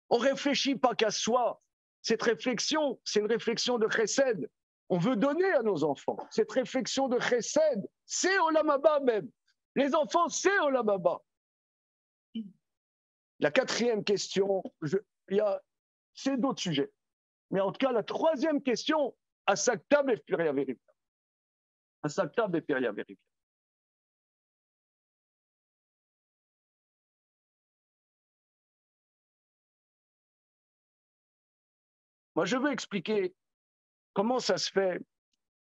On ne réfléchit pas qu'à soi. Cette réflexion, c'est une réflexion de chesed. On veut donner à nos enfants. Cette réflexion de chesed, c'est au Olam Haba même. Les enfants, c'est au Olam Haba. La 4e question, c'est d'autres sujets. Mais en tout cas, la 3e question, Asakta Bepiria Verivia. Asakta Bepiria Verivia. Moi, je veux expliquer comment ça se fait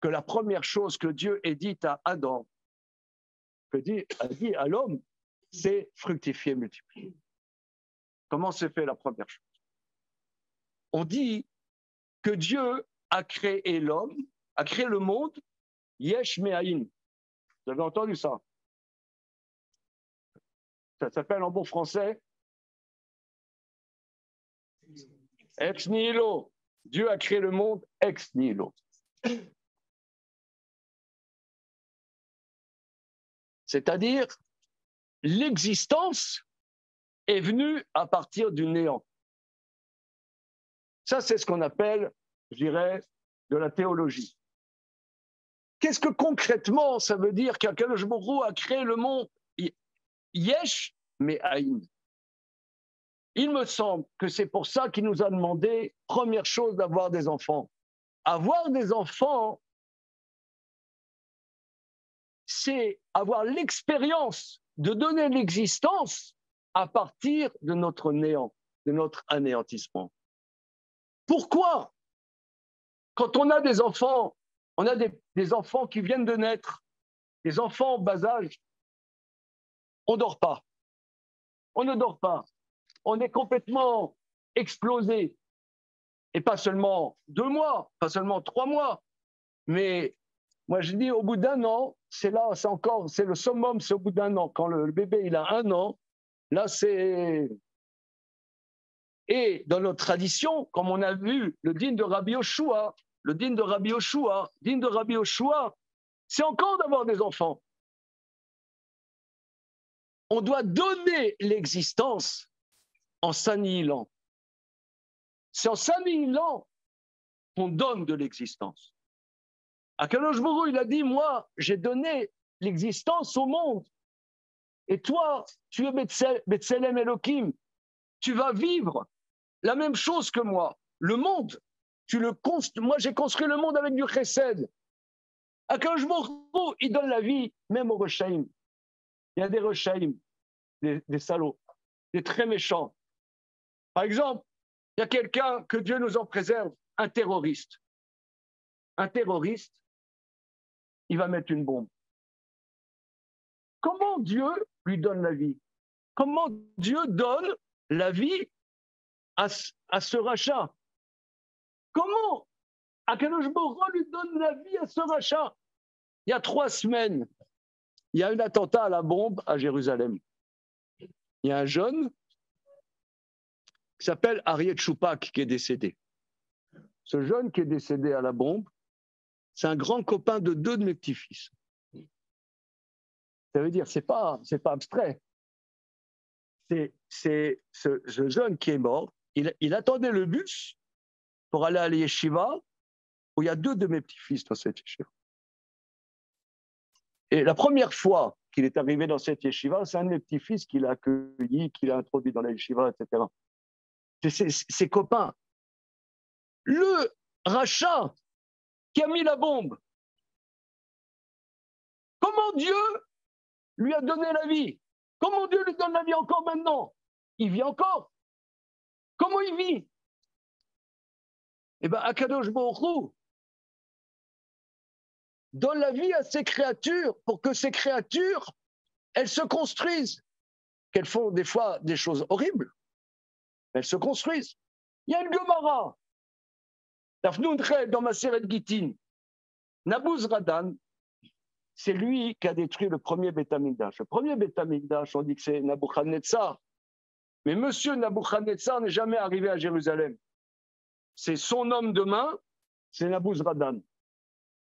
que la première chose que Dieu ait dit à Adam, a dit à l'homme, c'est fructifier, multiplier. Comment se fait la première chose? On dit que Dieu a créé l'homme, a créé le monde, Yesh Me'ayin. Vous avez entendu ça? Ça s'appelle en bon français ex nihilo. Dieu a créé le monde ex nihilo. C'est-à-dire, l'existence est venue à partir du néant. Ça, c'est ce qu'on appelle, je dirais, de la théologie. Qu'est-ce que concrètement ça veut dire qu'Akadosh Baruch Hu a créé le monde Yesh, mais Haïm? Il me semble que c'est pour ça qu'il nous a demandé, première chose, d'avoir des enfants. Avoir des enfants, c'est avoir l'expérience de donner l'existence à partir de notre néant, de notre anéantissement. Pourquoi? Quand on a des enfants, on a des enfants qui viennent de naître, des enfants en bas âge, on ne dort pas. On ne dort pas. On est complètement explosé. Et pas seulement 2 mois, pas seulement 3 mois, mais moi je dis au bout d'1 an, c'est là, c'est le summum, c'est au bout d'1 an. Quand le bébé il a 1 an, là c'est... Et dans notre tradition, comme on a vu le dîn de Rabbi Yoshua, c'est encore d'avoir des enfants. On doit donner l'existence en s'annihilant. C'est en s'annihilant qu'on donne de l'existence. Akadosh Baruch Hu, il a dit, moi, j'ai donné l'existence au monde. Et toi, tu es Betselem Elohim. Tu vas vivre la même chose que moi. Le monde, moi, j'ai construit le monde avec du chesed. Akadosh Baruch Hu, il donne la vie, même aux Rechaim. Il y a des Rechaim, des salauds, des très méchants. Par exemple, il y a quelqu'un, que Dieu nous en préserve, un terroriste. Un terroriste, il va mettre une bombe. Comment Dieu lui donne la vie? Comment Dieu donne la vie à ce rachat? Comment Akadosh Baruch Hu lui donne la vie à ce rachat? Il y a 3 semaines, il y a un attentat à la bombe à Jérusalem. Il y a un jeune qui s'appelle Ariel Choupak qui est décédé. Ce jeune qui est décédé à la bombe, c'est un grand copain de 2 de mes petits-fils. Ça veut dire, c'est pas abstrait. C'est ce jeune qui est mort, il attendait le bus pour aller à l'yeshiva, où il y a 2 de mes petits-fils dans cette yeshiva. Et la première fois qu'il est arrivé dans cette yeshiva, c'est un de mes petits-fils qui l'a accueilli, qui l'a introduit dans la yeshiva, etc. C'est ses copains. Le rachat qui a mis la bombe, comment Dieu lui a donné la vie? Comment Dieu lui donne la vie encore maintenant? Il vit encore. Comment il vit? Eh bien, Akadosh Baruch Hu donne la vie à ces créatures pour que ces créatures, elles se construisent. Qu'elles font des fois des choses horribles, elles se construisent. Il y a une Gemara, dans ma Maseret Gittin, Nabuzradan, c'est lui qui a détruit le premier Beth Amikdash. Le premier Beth Amikdash, on dit que c'est Nabuchodonosor. Mais monsieur Nabuchodonosor n'est jamais arrivé à Jérusalem. C'est son homme de main, c'est Nabuzradan.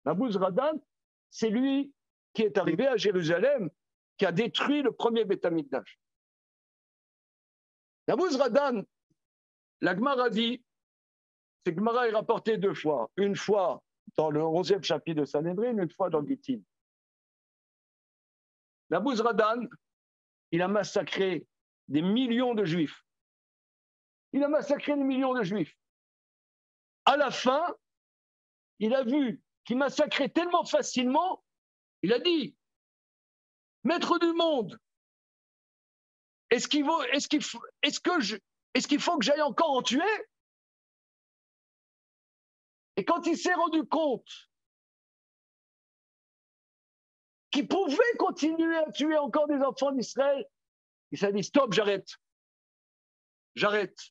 Nabuzradan, c'est lui qui est arrivé à Jérusalem, qui a détruit le premier Beth Amikdash. Nabuzradan, la Gemara dit, cette Gemara est rapportée 2 fois. Une fois dans le 11e chapitre de Sanhedrin, une fois dans Gittin. Nabuzradan, il a massacré des millions de Juifs. Il a massacré des millions de Juifs. À la fin, il a vu qu'il massacrait tellement facilement, il a dit, maître du monde, est-ce qu'il faut que j'aille encore en tuer? Et quand il s'est rendu compte qu'il pouvait continuer à tuer encore des enfants d'Israël, il s'est dit, stop, j'arrête. J'arrête.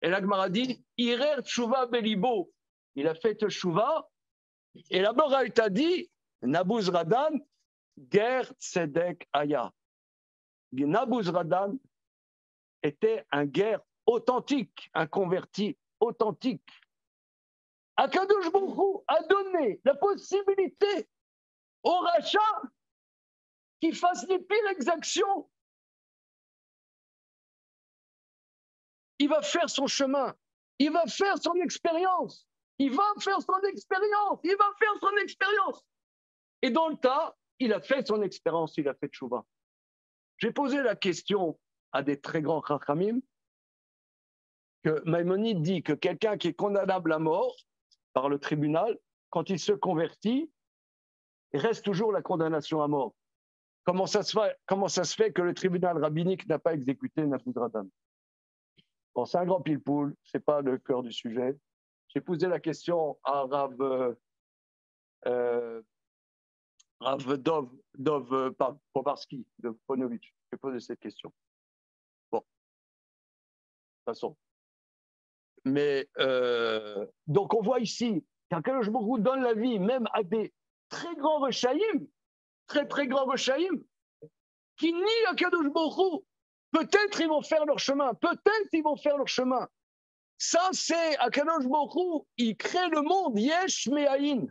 Et la Gemara dit, Irer Tshuva Belibo. Il a fait Tshuva. Et la Boraïta dit, Nabuzradan, Ger Tzedek Aya. Nabuzradan était un guerre authentique, un converti authentique. Akadosh Baruch Hu a donné la possibilité au rachat qui fasse les pires exactions. Il va faire son chemin. Il va faire son expérience. Il va faire son expérience. Il va faire son expérience. Et dans le tas, il a fait son expérience, il a fait tchouva. J'ai posé la question à des très grands chachamim que Maïmonide dit que quelqu'un qui est condamnable à mort par le tribunal, quand il se convertit, il reste toujours la condamnation à mort. Comment ça se fait que le tribunal rabbinique n'a pas exécuté Naboudradam? Bon, c'est un grand pile-poule, ce n'est pas le cœur du sujet. J'ai posé la question à Rav Dov Povarski de Ponovitch. J'ai posé cette question. Bon, de toute façon. Mais donc on voit ici qu'Akadosh Baruch Hu donne la vie même à des très grands rechaïm, très très grands rechaïm, qui nient Akadosh Baruch Hu. Peut-être ils vont faire leur chemin, peut-être ils vont faire leur chemin. Ça, c'est Akadosh Baruch Hu, il crée le monde, Yesh Me'ayin.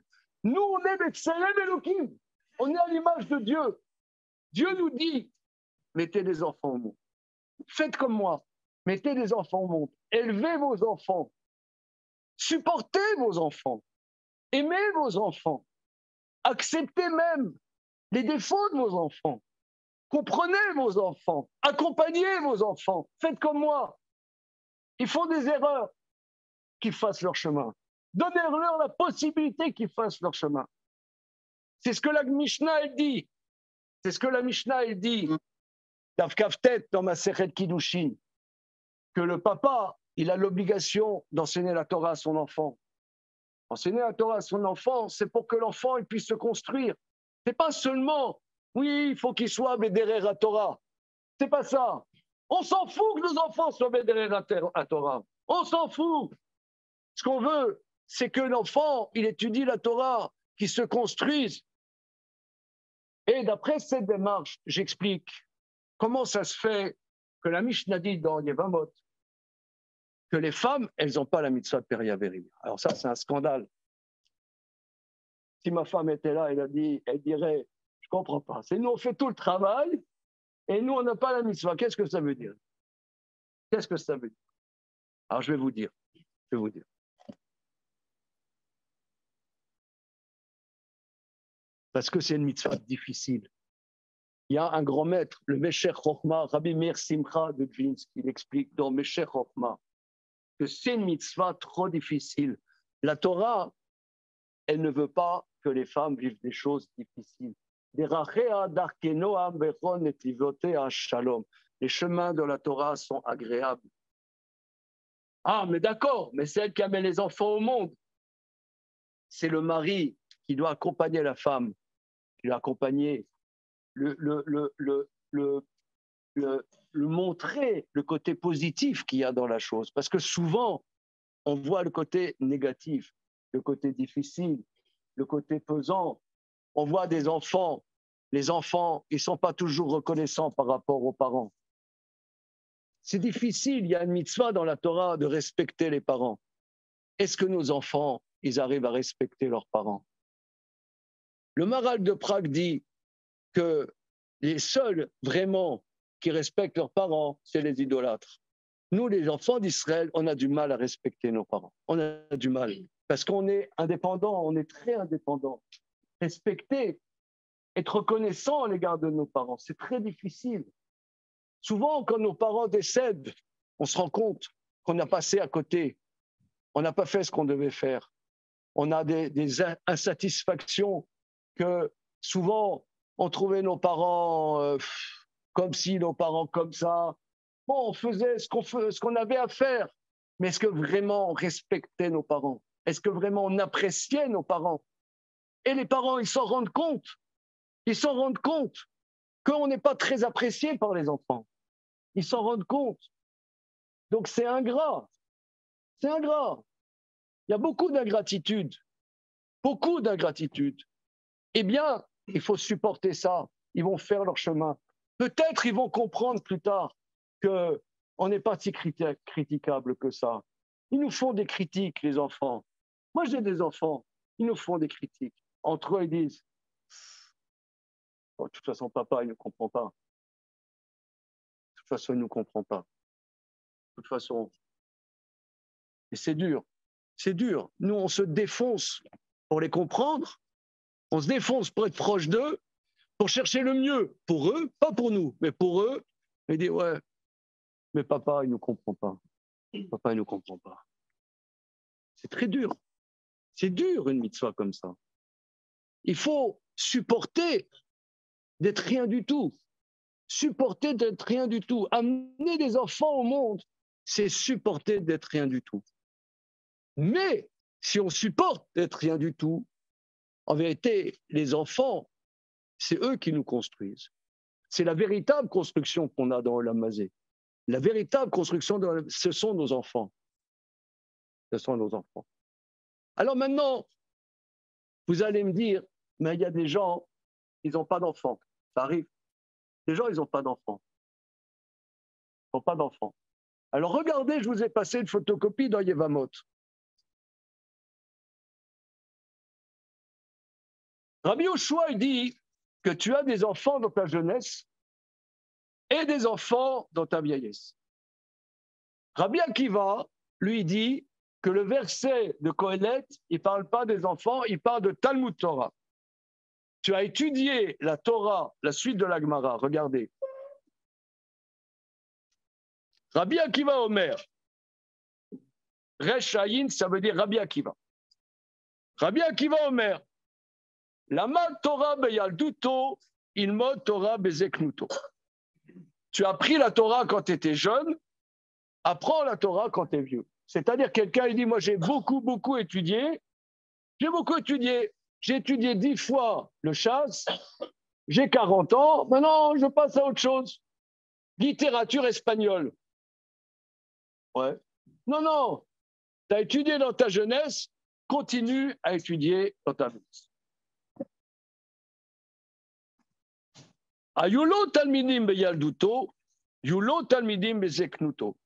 Nous, on est Betselem Elohim, on est à l'image de Dieu. Dieu nous dit, mettez des enfants au monde. Faites comme moi, mettez des enfants au monde. Élevez vos enfants. Supportez vos enfants. Aimez vos enfants. Acceptez même les défauts de vos enfants. Comprenez vos enfants. Accompagnez vos enfants. Faites comme moi. Ils font des erreurs, qu'ils fassent leur chemin. Donnez-leur la possibilité qu'ils fassent leur chemin. C'est ce que la Mishnah elle dit. C'est ce que la Mishnah elle dit. Dav Kaftet dans ma Sechet Kiddushin, que le papa, il a l'obligation d'enseigner la Torah à son enfant. Enseigner la Torah à son enfant, c'est pour que l'enfant il puisse se construire. C'est pas seulement, oui, il faut qu'il soit Bédérer à Torah. C'est pas ça. On s'en fout que nos enfants soient Bédérer à Torah. On s'en fout. Ce qu'on veut, c'est que l'enfant, il étudie la Torah, qu'il se construise. Et d'après cette démarche, j'explique comment ça se fait que la Mishnah dit dans Yevamot que les femmes, elles n'ont pas la mitzvah de Periaverim. Alors ça, c'est un scandale. Si ma femme était là, elle dirait, je ne comprends pas. C'est nous, on fait tout le travail et nous, on n'a pas la mitzvah. Qu'est-ce que ça veut dire? Qu'est-ce que ça veut dire? Alors, je vais vous dire. Parce que c'est une mitzvah difficile. Il y a un grand maître, le Mesher Chochma, Rabbi Meir Simcha de Dvinsk, il explique dans Mesher Chochma que c'est une mitzvah trop difficile. La Torah, elle ne veut pas que les femmes vivent des choses difficiles. Les chemins de la Torah sont agréables. Ah, mais d'accord, mais c'est elle qui amène les enfants au monde. C'est le mari qui doit accompagner la femme, qui doit accompagner, le montrer le côté positif qu'il y a dans la chose. Parce que souvent, on voit le côté négatif, le côté difficile, le côté pesant. On voit des enfants. Les enfants, ils ne sont pas toujours reconnaissants par rapport aux parents. C'est difficile, il y a une mitzvah dans la Torah de respecter les parents. Est-ce que nos enfants, ils arrivent à respecter leurs parents? Le Maharal de Prague dit que les seuls vraiment qui respectent leurs parents, c'est les idolâtres. Nous, les enfants d'Israël, on a du mal à respecter nos parents. On a du mal. Parce qu'on est indépendants, on est très indépendants. Respecter, être reconnaissant à l'égard de nos parents, c'est très difficile. Souvent, quand nos parents décèdent, on se rend compte qu'on a passé à côté. On n'a pas fait ce qu'on devait faire. On a des insatisfactions que souvent, on trouvait nos parents comme ci, nos parents comme ça. Bon, on faisait ce qu'on avait à faire. Mais est-ce que vraiment on respectait nos parents? Est-ce que vraiment on appréciait nos parents? Et les parents, ils s'en rendent compte. Ils s'en rendent compte qu'on n'est pas très apprécié par les enfants. Ils s'en rendent compte. Donc c'est ingrat. C'est ingrat. Il y a beaucoup d'ingratitude. Beaucoup d'ingratitude. Eh bien, il faut supporter ça. Ils vont faire leur chemin. Peut-être ils vont comprendre plus tard qu'on n'est pas si critiquable que ça. Ils nous font des critiques, les enfants. Moi, j'ai des enfants. Ils nous font des critiques. Entre eux, ils disent oh, de toute façon, papa, il ne comprend pas. De toute façon, il ne nous comprend pas. De toute façon, Et c'est dur. C'est dur. Nous, on se défonce pour les comprendre. On se défonce pour être proche d'eux, pour chercher le mieux pour eux, pas pour nous, mais pour eux. Et dire, ouais, mais papa, il ne nous comprend pas. Papa, il ne nous comprend pas. C'est très dur. C'est dur, une mitzvah comme ça. Il faut supporter d'être rien du tout. Supporter d'être rien du tout. Amener des enfants au monde, c'est supporter d'être rien du tout. Mais si on supporte d'être rien du tout, en vérité, les enfants, c'est eux qui nous construisent. C'est la véritable construction qu'on a dans Olam Hazé. La véritable construction, ce sont nos enfants. Ce sont nos enfants. Alors maintenant, vous allez me dire, mais il y a des gens, ils n'ont pas d'enfants. Ça arrive. Les gens, ils n'ont pas d'enfants. Ils n'ont pas d'enfants. Alors regardez, je vous ai passé une photocopie dans Yevamot. Rabbi Yoshua, il dit que tu as des enfants dans ta jeunesse et des enfants dans ta vieillesse. Rabbi Akiva, lui, dit que le verset de Kohelet, il ne parle pas des enfants, il parle de Talmud Torah. Tu as étudié la Torah, la suite de la Gemara, regardez. Rabbi Akiva Omer, Resh Ayin, ça veut dire Rabbi Akiva. Rabbi Akiva Omer, Lama Torah beyalduto, ilmod Torah bezeknuto. Tu as appris la Torah quand tu étais jeune, apprends la Torah quand tu es vieux. C'est-à-dire quelqu'un, il dit, moi j'ai beaucoup étudié, j'ai étudié 10 fois le chasse, j'ai 40 ans, maintenant je passe à autre chose. Littérature espagnole. Ouais. Non, tu as étudié dans ta jeunesse, continue à étudier dans ta jeunesse. Ayulo talmidim beyalduto, yulo talmidim bezeknuto.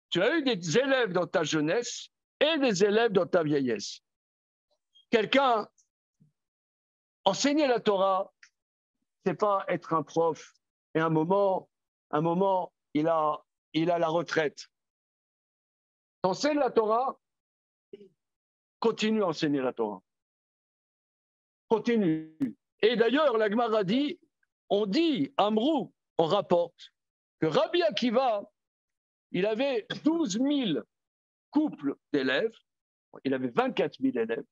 Tu as eu des élèves dans ta jeunesse et des élèves dans ta vieillesse. Quelqu'un, enseigner la Torah, c'est pas être un prof et un moment, il a la retraite. T'enseignes la Torah, continue à enseigner la Torah. Continue. Et d'ailleurs, la Gemara dit, on dit, Amrou, on rapporte, que Rabbi Akiva, il avait 12 000 couples d'élèves, il avait 24 000 élèves,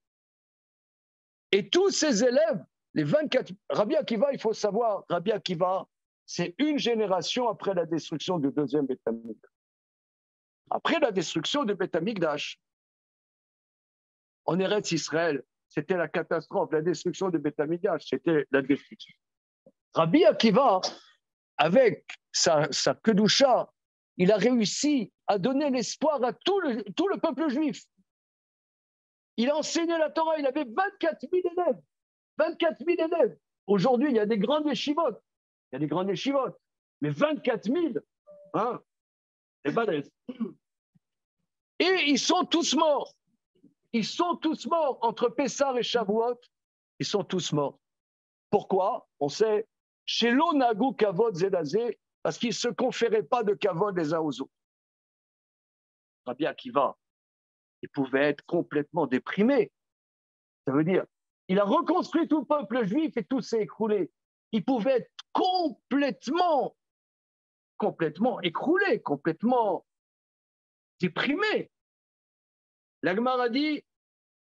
et tous ces élèves, les 24, Rabbi Akiva, il faut savoir, Rabbi Akiva, c'est une génération après la destruction du deuxième Beth Amikdash. Après la destruction du Beth Amikdash, en Eretz Israël, c'était la catastrophe, la destruction du Beth Amikdash, c'était la destruction. Rabbi Akiva, avec sa kedusha, il a réussi à donner l'espoir à tout le peuple juif. Il a enseigné la Torah, il avait 24 000 élèves. 24 000 élèves. Aujourd'hui, il y a des grandes yeshivot. Mais 24 000, hein, c'est balèze. Et ils sont tous morts. Entre Pessah et Shavuot, ils sont tous morts. Pourquoi? On sait, chez l'Onagu Kavod Zedazé, parce qu'ils ne se conféraient pas de Kavod les uns aux autres. Rabbi Akiva, il pouvait être complètement déprimé. Ça veut dire, il a reconstruit tout le peuple juif et tout s'est écroulé. Il pouvait être complètement écroulé, complètement déprimé. La Gemara dit,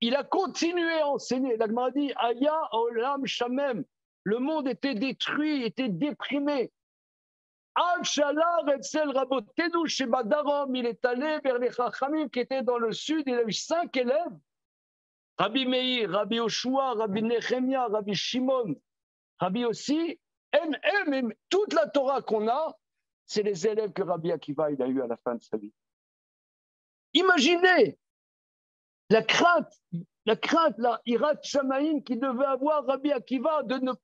il a continué à enseigner. La Gemara dit, Aya olam shamem. Le monde était détruit, était déprimé. Al-Shalar Etzel Rabotenu Shebadarom, il est allé vers les Chachamim qui étaient dans le sud. Il a eu 5 élèves. Rabbi Meir, Rabbi Yoshua, Rabbi Nehemia, Rabbi Shimon, Rabbi aussi. Toute la Torah qu'on a, c'est les élèves que Rabbi Akiva il a eu à la fin de sa vie. Imaginez la crainte, la Hirat Shamaïm qui devait avoir Rabbi Akiva de ne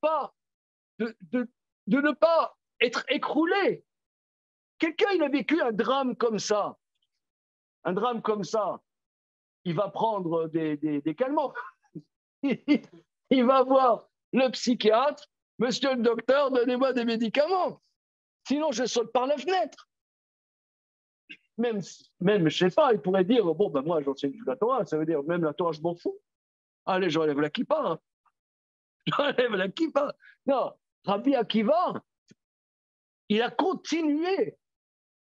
pas être écroulé. Quelqu'un, il a vécu un drame comme ça. Il va prendre des calmants. Il va voir le psychiatre. Monsieur le docteur, donnez-moi des médicaments. Sinon, je saute par la fenêtre. même, je sais pas, il pourrait dire, bon, ben moi, j'enseigne la Torah, ça veut dire, même la Torah, je m'en fous. Allez, j'enlève la kippa. Hein. J'enlève la kippa. Non, Rabbi Akiva, il a continué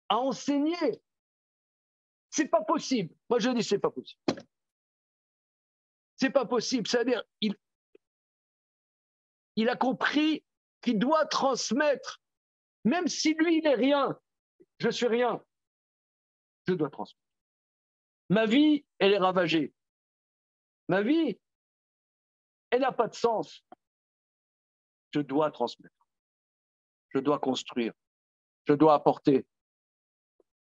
à enseigner. C'est pas possible. Moi, je dis, c'est pas possible. C'est pas possible. C'est-à-dire, il a compris qu'il doit transmettre, même si lui, il n'est rien. Je suis rien. Je dois transmettre. Ma vie, elle est ravagée. Ma vie, elle n'a pas de sens. Je dois transmettre. Je dois construire. Je dois apporter.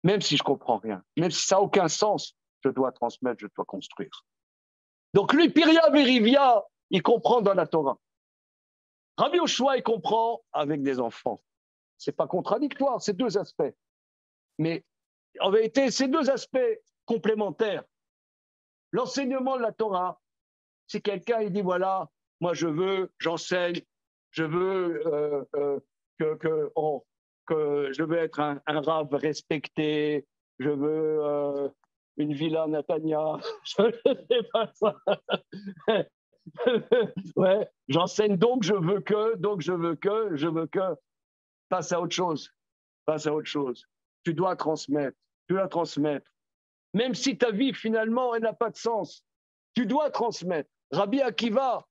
Même si je ne comprends rien, même si ça n'a aucun sens, je dois transmettre, je dois construire. Donc lui, Piria Verivia, il comprend dans la Torah. Rabbi Yoshua, il comprend avec des enfants. Ce n'est pas contradictoire, c'est deux aspects. Mais en vérité, c'est deux aspects complémentaires. L'enseignement de la Torah, c'est quelqu'un, il dit, voilà, moi j'enseigne, je veux que je veux être un rave respecté, je veux une villa Natania, je ne sais pas ça. Ouais, j'enseigne donc je veux que, passe à autre chose, passe à autre chose. Tu dois transmettre. Même si ta vie finalement elle n'a pas de sens, tu dois transmettre. Rabbi Akiva,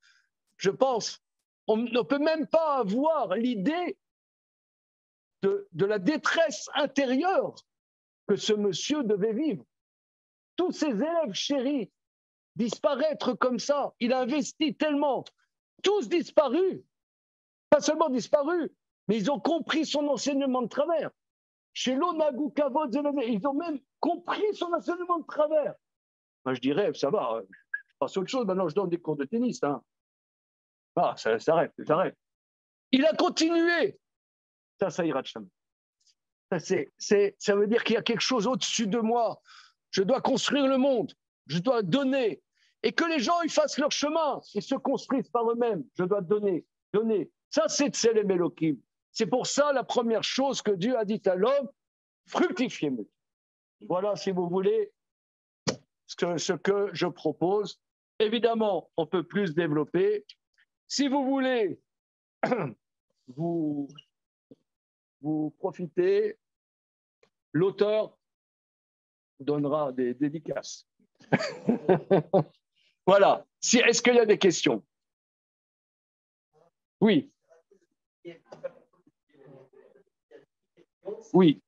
je pense, on ne peut même pas avoir l'idée de la détresse intérieure que ce monsieur devait vivre. Tous ses élèves chéris disparaître comme ça, il a investi tellement, tous disparus, pas seulement disparus, mais ils ont compris son enseignement de travers. Chez l'Onagou Kavod, ils ont même compris son enseignement de travers. Moi, je dirais, ça va, je passe à autre chose, maintenant je donne des cours de tennis. Hein. Ah, ça s'arrête. Il a continué. Ça ira de chemin. Ça veut dire qu'il y a quelque chose au-dessus de moi. Je dois construire le monde. Je dois donner. Et que les gens ils fassent leur chemin et se construisent par eux-mêmes. Je dois donner. Ça, c'est Tselem Elohim. C'est pour ça la première chose que Dieu a dit à l'homme, fructifiez-moi. Voilà, si vous voulez, ce que je propose. Évidemment, on peut plus développer. Si vous voulez, vous profitez, l'auteur donnera des dédicaces. Voilà. Est-ce qu'il y a des questions? Oui. Oui.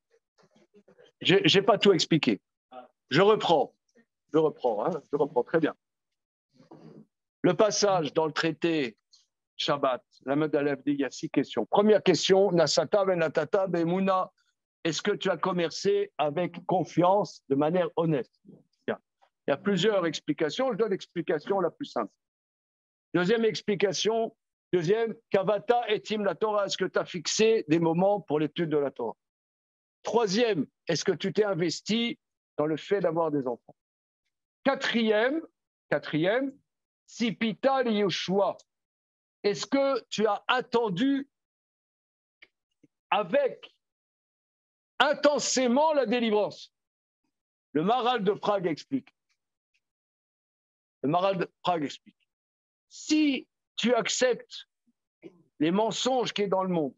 Je n'ai pas tout expliqué. Je reprends très bien. Le passage dans le traité Shabbat, la Medalev dit, il y a 6 questions. Première question, Nasata venatata be'emuna, est-ce que tu as commercé avec confiance, de manière honnête? Bien. Il y a plusieurs explications, je donne l'explication la plus simple. Deuxième, Kavata etim la Torah, est-ce que tu as fixé des moments pour l'étude de la Torah? Troisième, est-ce que tu t'es investi dans le fait d'avoir des enfants? Quatrième, Sipita li Yoshua, est-ce que tu as attendu avec intensément la délivrance? Le Maharal de Prague explique. Si tu acceptes les mensonges qui sont dans le monde,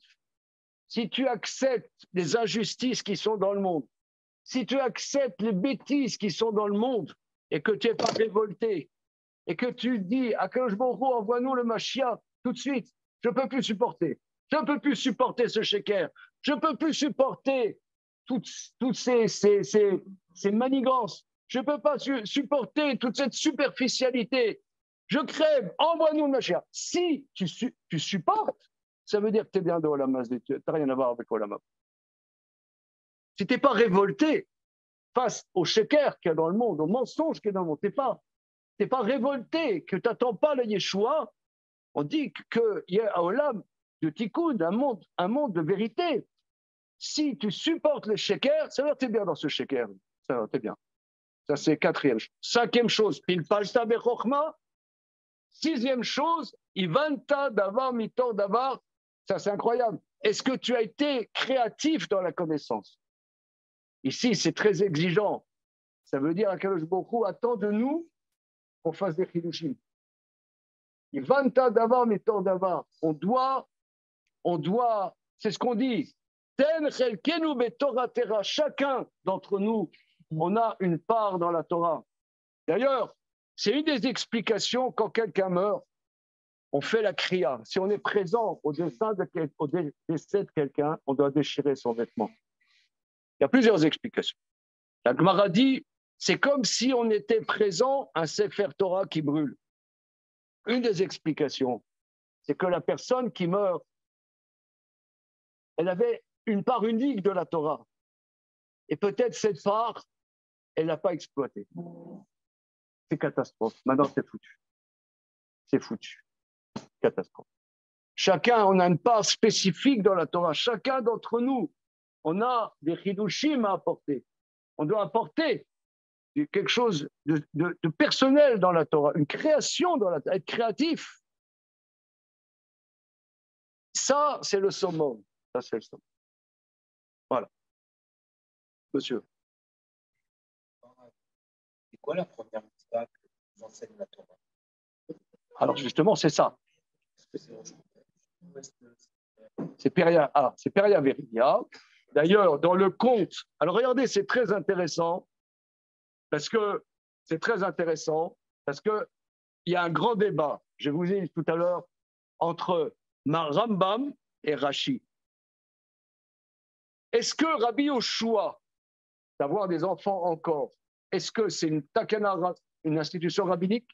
si tu acceptes les injustices qui sont dans le monde, si tu acceptes les bêtises qui sont dans le monde et que tu n'es pas révolté et que tu dis à Akadosh Baruch Hu, envoie-nous le Mashiach tout de suite, je ne peux plus supporter. Je ne peux plus supporter ce sheker. Je ne peux plus supporter toutes ces manigances. Je ne peux pas supporter toute cette superficialité. Je crève, envoie-nous le Mashiach. Si tu supportes, ça veut dire que tu es bien de Olam Hazé, tu n'as rien à voir avec Olam Haba. Si tu n'es pas révolté face au sheker qu'il y a dans le monde, au mensonge qu'il y a dans le monde, tu n'es pas révolté, que tu n'attends pas le Yeshua, on dit qu'il y a un Olam de Tikkun, un monde de vérité. Si tu supportes le sheker, ça veut dire que tu es bien dans ce sheker. Ça va, tu es bien. Ça, c'est quatrième chose. Cinquième chose, Pilpalta Bechokma. Sixième chose, Ivanta Davar Mitor Davar. Ça, c'est incroyable. Est-ce que tu as été créatif dans la connaissance? Ici, c'est très exigeant. Ça veut dire qu'Akadosh Baruch Hu attend de nous qu'on fasse des chidushim. Il vanta d'avoir, mais tant d'avoir. On doit, c'est ce qu'on dit. Ten chelkenu betorah tera. Chacun d'entre nous, on a une part dans la Torah. D'ailleurs, c'est une des explications quand quelqu'un meurt, on fait la kriya. Si on est présent au décès de quelqu'un, on doit déchirer son vêtement. Il y a plusieurs explications. La Gemara dit, c'est comme si on était présent à un Sefer Torah qui brûle. Une des explications, c'est que la personne qui meurt, elle avait une part unique de la Torah. Et peut-être cette part, elle ne l'a pas exploitée. C'est catastrophe. Maintenant, c'est foutu. C'est foutu. Catastrophe. Chacun, on a une part spécifique dans la Torah. Chacun d'entre nous, on a des chidushim à apporter. On doit apporter quelque chose de personnel dans la Torah, une création dans la Torah, être créatif. Ça, c'est le summum. Ça, c'est le summum. Voilà. Monsieur. C'est quoi la première mitzvah que vous enseigne la Torah? Alors justement, c'est ça. C'est Peria Veridia. D'ailleurs, dans le conte, alors regardez, c'est très intéressant parce que il y a un grand débat, je vous ai dit tout à l'heure, entre Rambam et Rashi. Est-ce que Rabbi Yoshua, d'avoir des enfants encore, est-ce que c'est une takana, une institution rabbinique?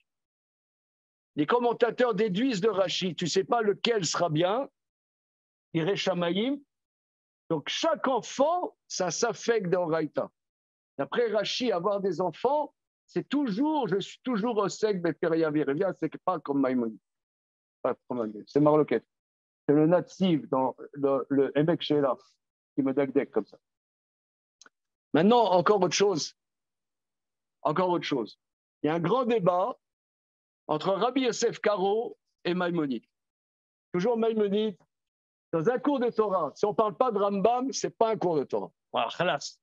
Les commentateurs déduisent de Rashi, tu ne sais pas lequel sera bien, Iré Shamaïm. Donc chaque enfant, ça s'affecte d'Oraïta. D'après Rashi, avoir des enfants, c'est toujours, je suis toujours au sec de Peria Virevia, c'est pas comme Maïmonide. C'est Marloquette. C'est le natif dans le Emek Sheila qui me dagdec comme ça. Maintenant, encore autre chose. Il y a un grand débat entre Rabbi Yosef Karo et Maïmonide. Toujours Maïmonide, dans un cours de Torah, si on ne parle pas de Rambam, ce n'est pas un cours de Torah. Voilà, khalas.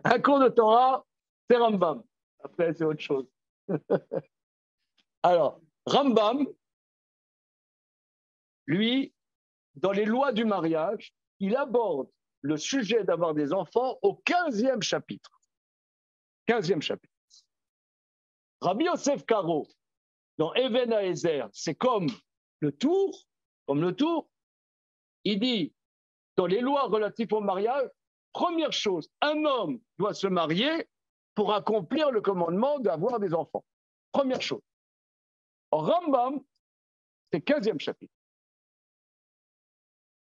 Un cours de Torah, c'est Rambam. Après, c'est autre chose. Alors, Rambam, lui, dans les lois du mariage, il aborde le sujet d'avoir des enfants au 15e chapitre. 15e chapitre. Rabbi Yosef Karo, dans Even Haezer, c'est comme le tour, il dit, dans les lois relatives au mariage, première chose, un homme doit se marier pour accomplir le commandement d'avoir des enfants. Première chose. En Rambam, c'est 15e chapitre.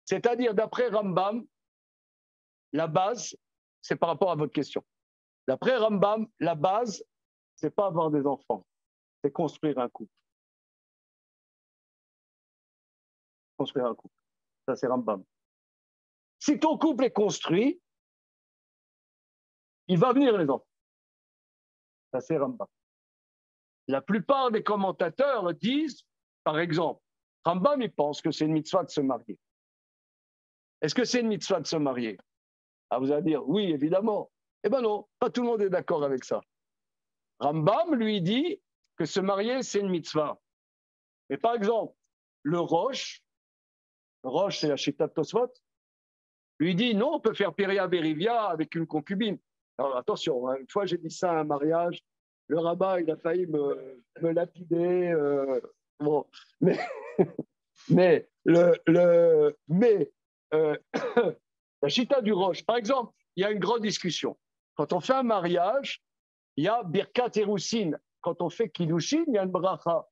C'est-à-dire, d'après Rambam, la base, c'est par rapport à votre question. D'après Rambam, la base, c'est pas avoir des enfants, c'est construire un couple. Construire un couple. Ça, c'est Rambam. Si ton couple est construit, il va venir les enfants. Ça, c'est Rambam. La plupart des commentateurs disent, par exemple, Rambam, il pense que c'est une mitzvah de se marier. Est-ce que c'est une mitzvah de se marier? Ah, vous allez dire, oui, évidemment. Eh bien non, pas tout le monde est d'accord avec ça. Rambam, lui, dit que se marier, c'est une mitzvah. Mais par exemple, le Rosh, c'est la Shita de Tosfot, lui dit, non, on peut faire Peria Berivia avec une concubine. Alors attention, une fois j'ai dit ça à un mariage, le rabbin, il a failli me lapider. Bon, mais la Shita du Rosh, par exemple, il y a une grande discussion. Quand on fait un mariage, il y a Birkat Erousin. Quand on fait Kiddushin, il y a une bracha.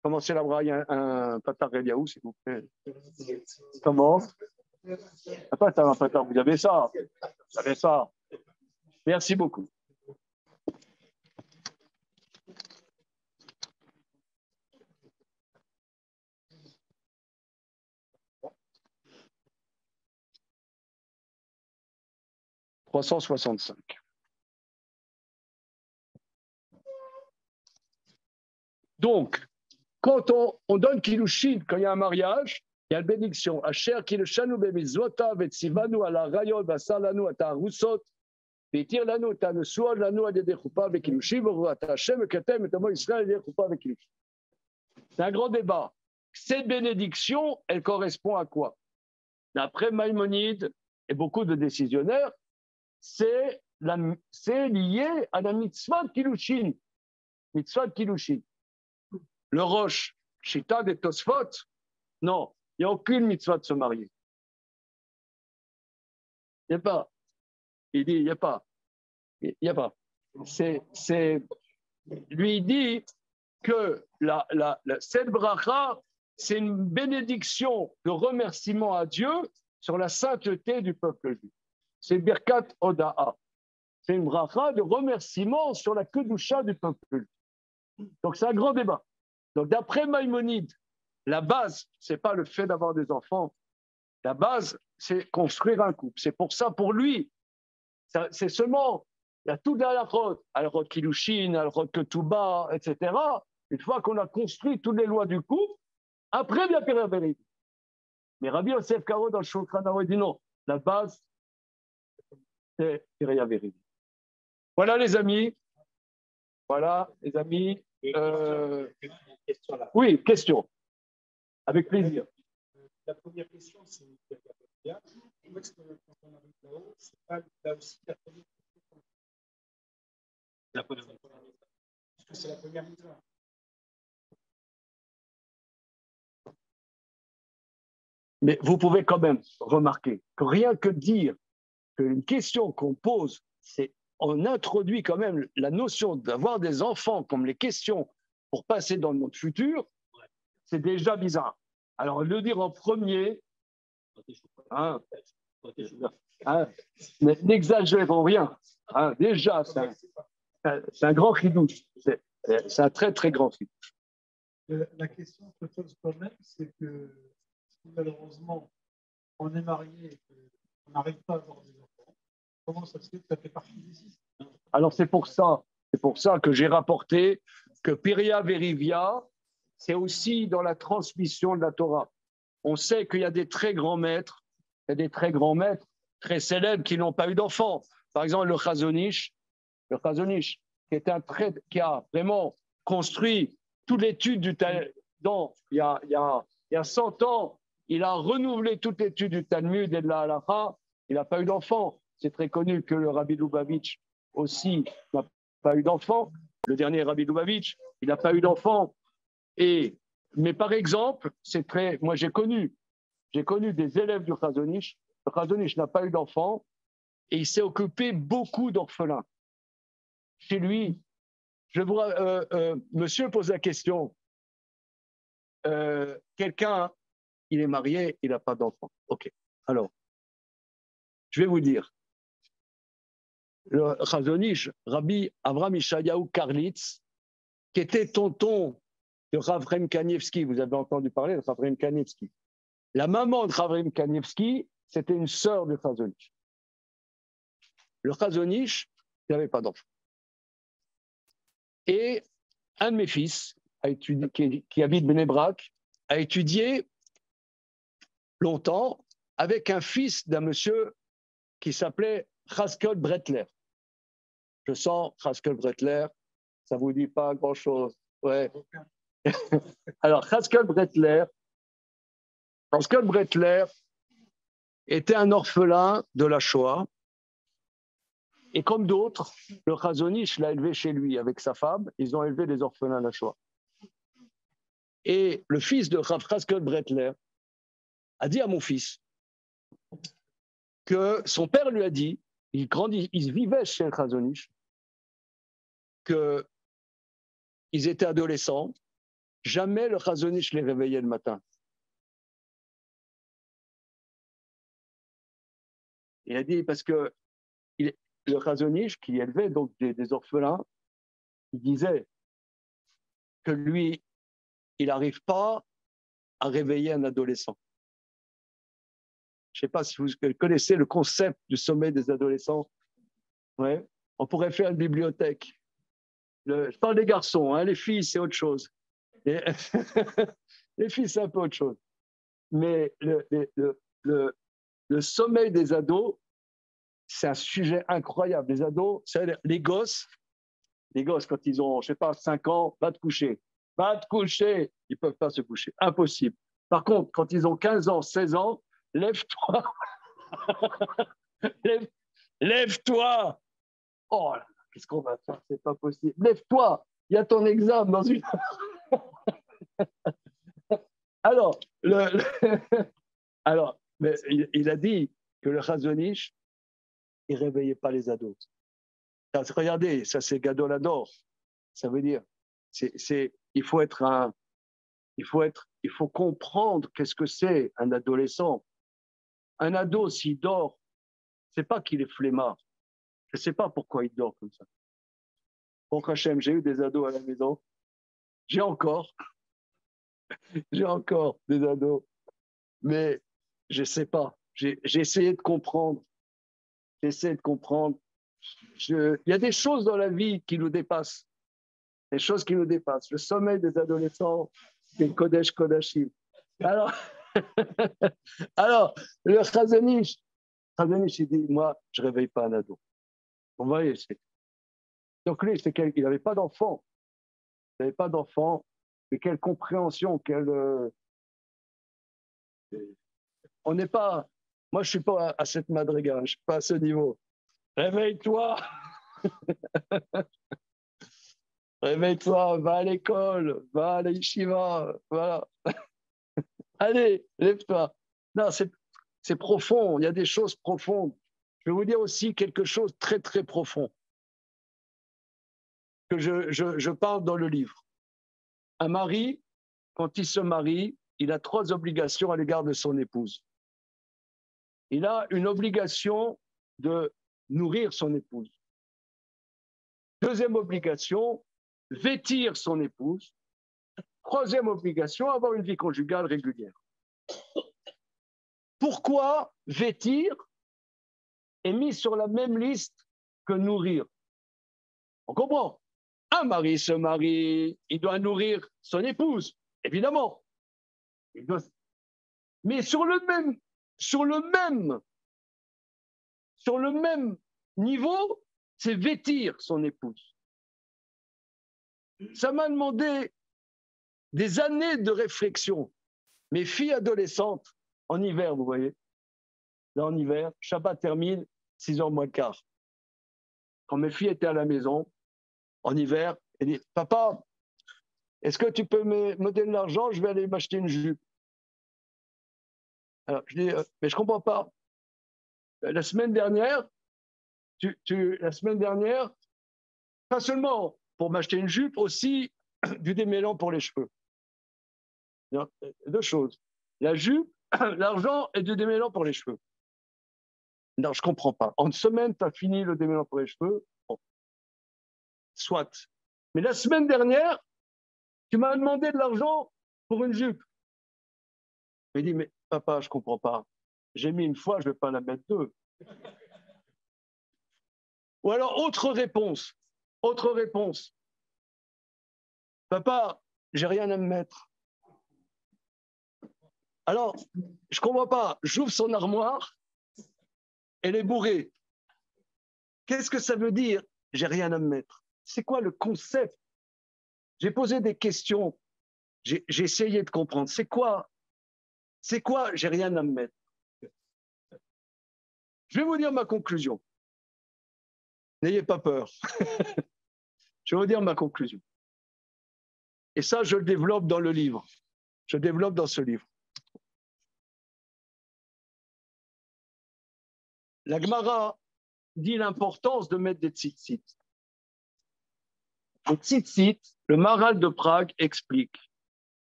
Comment c'est la bracha? Il y a un patar Eliaou, s'il vous plaît. Comment? Un patar, vous avez ça. Vous avez ça. Merci beaucoup. « 365. Donc, quand on donne Kiddushin, quand il y a un mariage, il y a la bénédiction. Asher ki le shanu bemitzvotav et tzivanu ala rayot basar lanu ata arusot v'yitir lanu ata nesuot lanu ad yedei chuppah v'kilushim v'ru ata Hashem v'katem et amo Yisrael ad yedei chuppah v'kilushim. C'est un grand débat. Cette bénédiction, elle correspond à quoi? D'après Maïmonide et beaucoup de décisionnaires, c'est lié à la mitzvah de Kilushin. Mitzvah de Kilushin. Le Rosh, Shita des Tosfot, non, il n'y a aucune mitzvah de se marier. Il n'y a pas. Il dit, il n'y a pas. Il n'y a pas. Lui, il dit que cette bracha, c'est une bénédiction de remerciement à Dieu sur la sainteté du peuple juif. C'est Birkat Oda'a. C'est une bracha de remerciement sur la kedusha du peuple juif. Donc c'est un grand débat. Donc d'après Maïmonide, la base, ce n'est pas le fait d'avoir des enfants. La base, c'est construire un couple. C'est pour ça, pour lui, c'est seulement, il y a tout dans la route, al-rot Kilushin, al-rot Ketouba, etc. Une fois qu'on a construit toutes les lois du couple, après, il y a Piria Véridia. Mais Rabbi Yosef Karo dans le Shulchan Aruch dit non, la base, c'est Piria Véridia. Voilà les amis. Voilà les amis. Oui, question. Avec plaisir. La première question, c'est comment est-ce que quand on arrive là-haut, c'est pas là aussi la première question? Parce que c'est la première mitzvah. Mais vous pouvez quand même remarquer que rien que dire qu'une question qu'on pose, c'est on introduit quand même la notion d'avoir des enfants comme les questions pour passer dans le monde futur, c'est déjà bizarre. Alors le dire en premier, n'exagérons rien. Déjà, c'est un grand chidouche. C'est un très très grand chidouche. La question que se pose quand même, c'est que si malheureusement on est marié et qu'on n'arrive pas à avoir des enfants, comment ça se fait que ça fait partie des six? Alors c'est pour ça que j'ai rapporté que Piria Verivia, c'est aussi dans la transmission de la Torah. On sait qu'il y a des très grands maîtres, très célèbres qui n'ont pas eu d'enfants. Par exemple, le Chazon-Ish, qui a vraiment construit toute l'étude du Talmud. Il y a 100 ans, il a renouvelé toute l'étude du Talmud et de la Halacha. Il n'a pas eu d'enfant. C'est très connu que le Rabbi Lubavitch aussi n'a pas eu d'enfant. Le dernier Rabbi Lubavitch, il n'a pas eu d'enfant. Mais par exemple, moi j'ai connu des élèves du Chazon-Ish. Le Chazon-Ish n'a pas eu d'enfant et il s'est occupé beaucoup d'orphelins. Chez lui, monsieur pose la question, quelqu'un, il est marié, il n'a pas d'enfant. Ok, alors, je vais vous dire, le Chazon-Ish, Rabbi Avraham Ishayahu Karlitz, qui était tonton de Rav Chaim Kanievski, vous avez entendu parler de Rav Chaim Kanievski. La maman de Rav Chaim Kanievski, c'était une sœur du Chazon-Ish. Le Chazon-Ish, il n'avait pas d'enfant. Et un de mes fils, qui habite Bnei Brak, a étudié longtemps avec un fils d'un monsieur qui s'appelait Chaskel Bretler. Je sens Chaskel Bretler, ça ne vous dit pas grand-chose. Ouais. Alors, Chaskel Bretler était un orphelin de la Shoah. Et comme d'autres, le Chazon-Ish l'a élevé chez lui avec sa femme. Ils ont élevé des orphelins de la Shoah. Et le fils de Rav Chaskel Bretler a dit à mon fils que son père lui a dit, il vivait chez le Chazon-Ish, qu'ils étaient adolescents, jamais le Chazon-Ish les réveillait le matin. Il a dit parce que le Chazon-Ish, qui élevait donc des orphelins, il disait que lui, il n'arrive pas à réveiller un adolescent. Je ne sais pas si vous connaissez le concept du sommeil des adolescents. Ouais. On pourrait faire une bibliothèque. Je parle des garçons, hein, les filles, c'est autre chose. Les filles, c'est un peu autre chose. mais le sommeil des ados, c'est un sujet incroyable. Les ados, les gosses, quand ils ont, je sais pas, 5 ans, va te coucher. Va te coucher. Ils ne peuvent pas se coucher. Impossible. Par contre, quand ils ont 15 ans, 16 ans, lève-toi. Lève-toi. Oh là là, qu'est-ce qu'on va faire? C'est pas possible. Lève-toi. Il y a ton examen dans une Alors, alors mais il a dit que le Chazon Ish, il ne réveillait pas les ados. Regardez, ça c'est Gadol Hador. Ça veut dire, il faut comprendre qu'est-ce que c'est un adolescent. Un ado, s'il dort, c'est pas qu'il est flemmard. Je ne sais pas pourquoi il dort comme ça. Pour Hachem, j'ai eu des ados à la maison. J'ai encore des ados. Mais je ne sais pas. J'ai essayé de comprendre. Il y a des choses dans la vie qui nous dépassent. Des choses qui nous dépassent. Le sommeil des adolescents, c'est Kodesh Kodashim. Alors, le Chazon Ish, il dit, moi, je ne réveille pas un ado. Vous voyez, donc lui, il n'avait pas d'enfant. Il n'avait pas d'enfant. Mais quelle compréhension, on n'est pas... Moi, je ne suis pas à cette madriga, je ne suis pas à ce niveau. Réveille-toi. Réveille-toi, va à l'école, va à l'yeshiva, voilà. Allez, lève-toi. Non, c'est profond, il y a des choses profondes. Je vais vous dire aussi quelque chose de très, très profond que je parle dans le livre. Un mari, quand il se marie, il a 3 obligations à l'égard de son épouse. Il a une obligation de nourrir son épouse. 2e obligation, vêtir son épouse. 3e obligation, avoir une vie conjugale régulière. Pourquoi vêtir est mis sur la même liste que nourrir? On comprend. Un mari se marie, il doit nourrir son épouse, évidemment. Mais sur le même niveau, c'est vêtir son épouse. Ça m'a demandé des années de réflexion. Mes filles adolescentes, en hiver, vous voyez, là en hiver, Shabbat termine, 6h moins le quart. Quand mes filles étaient à la maison, en hiver, elles disent, papa, est-ce que tu peux me donner de l'argent, je vais aller m'acheter une jupe. Alors, je dis, mais je ne comprends pas. La semaine dernière, pas seulement pour m'acheter une jupe, aussi du démêlant pour les cheveux. 2 choses. La jupe, l'argent et du démêlant pour les cheveux. Non, je ne comprends pas. En une semaine, tu as fini le démêlant pour les cheveux. Bon. Soit. Mais la semaine dernière, tu m'as demandé de l'argent pour une jupe. Je lui ai dit, mais papa, je ne comprends pas. J'ai mis une fois, je ne vais pas la mettre 2. Ou alors, autre réponse. Papa, j'ai rien à me mettre. Alors, je ne comprends pas. J'ouvre son armoire, elle est bourrée. Qu'est-ce que ça veut dire? J'ai rien à me mettre. C'est quoi le concept? J'ai posé des questions. J'ai essayé de comprendre. C'est quoi? J'ai rien à me mettre? Je vais vous dire ma conclusion. N'ayez pas peur. Je vais vous dire ma conclusion. Et ça, je le développe dans le livre. Je développe dans ce livre. La Gemara dit l'importance de mettre des tzitzit. Le tzitzit, le Maharal de Prague explique.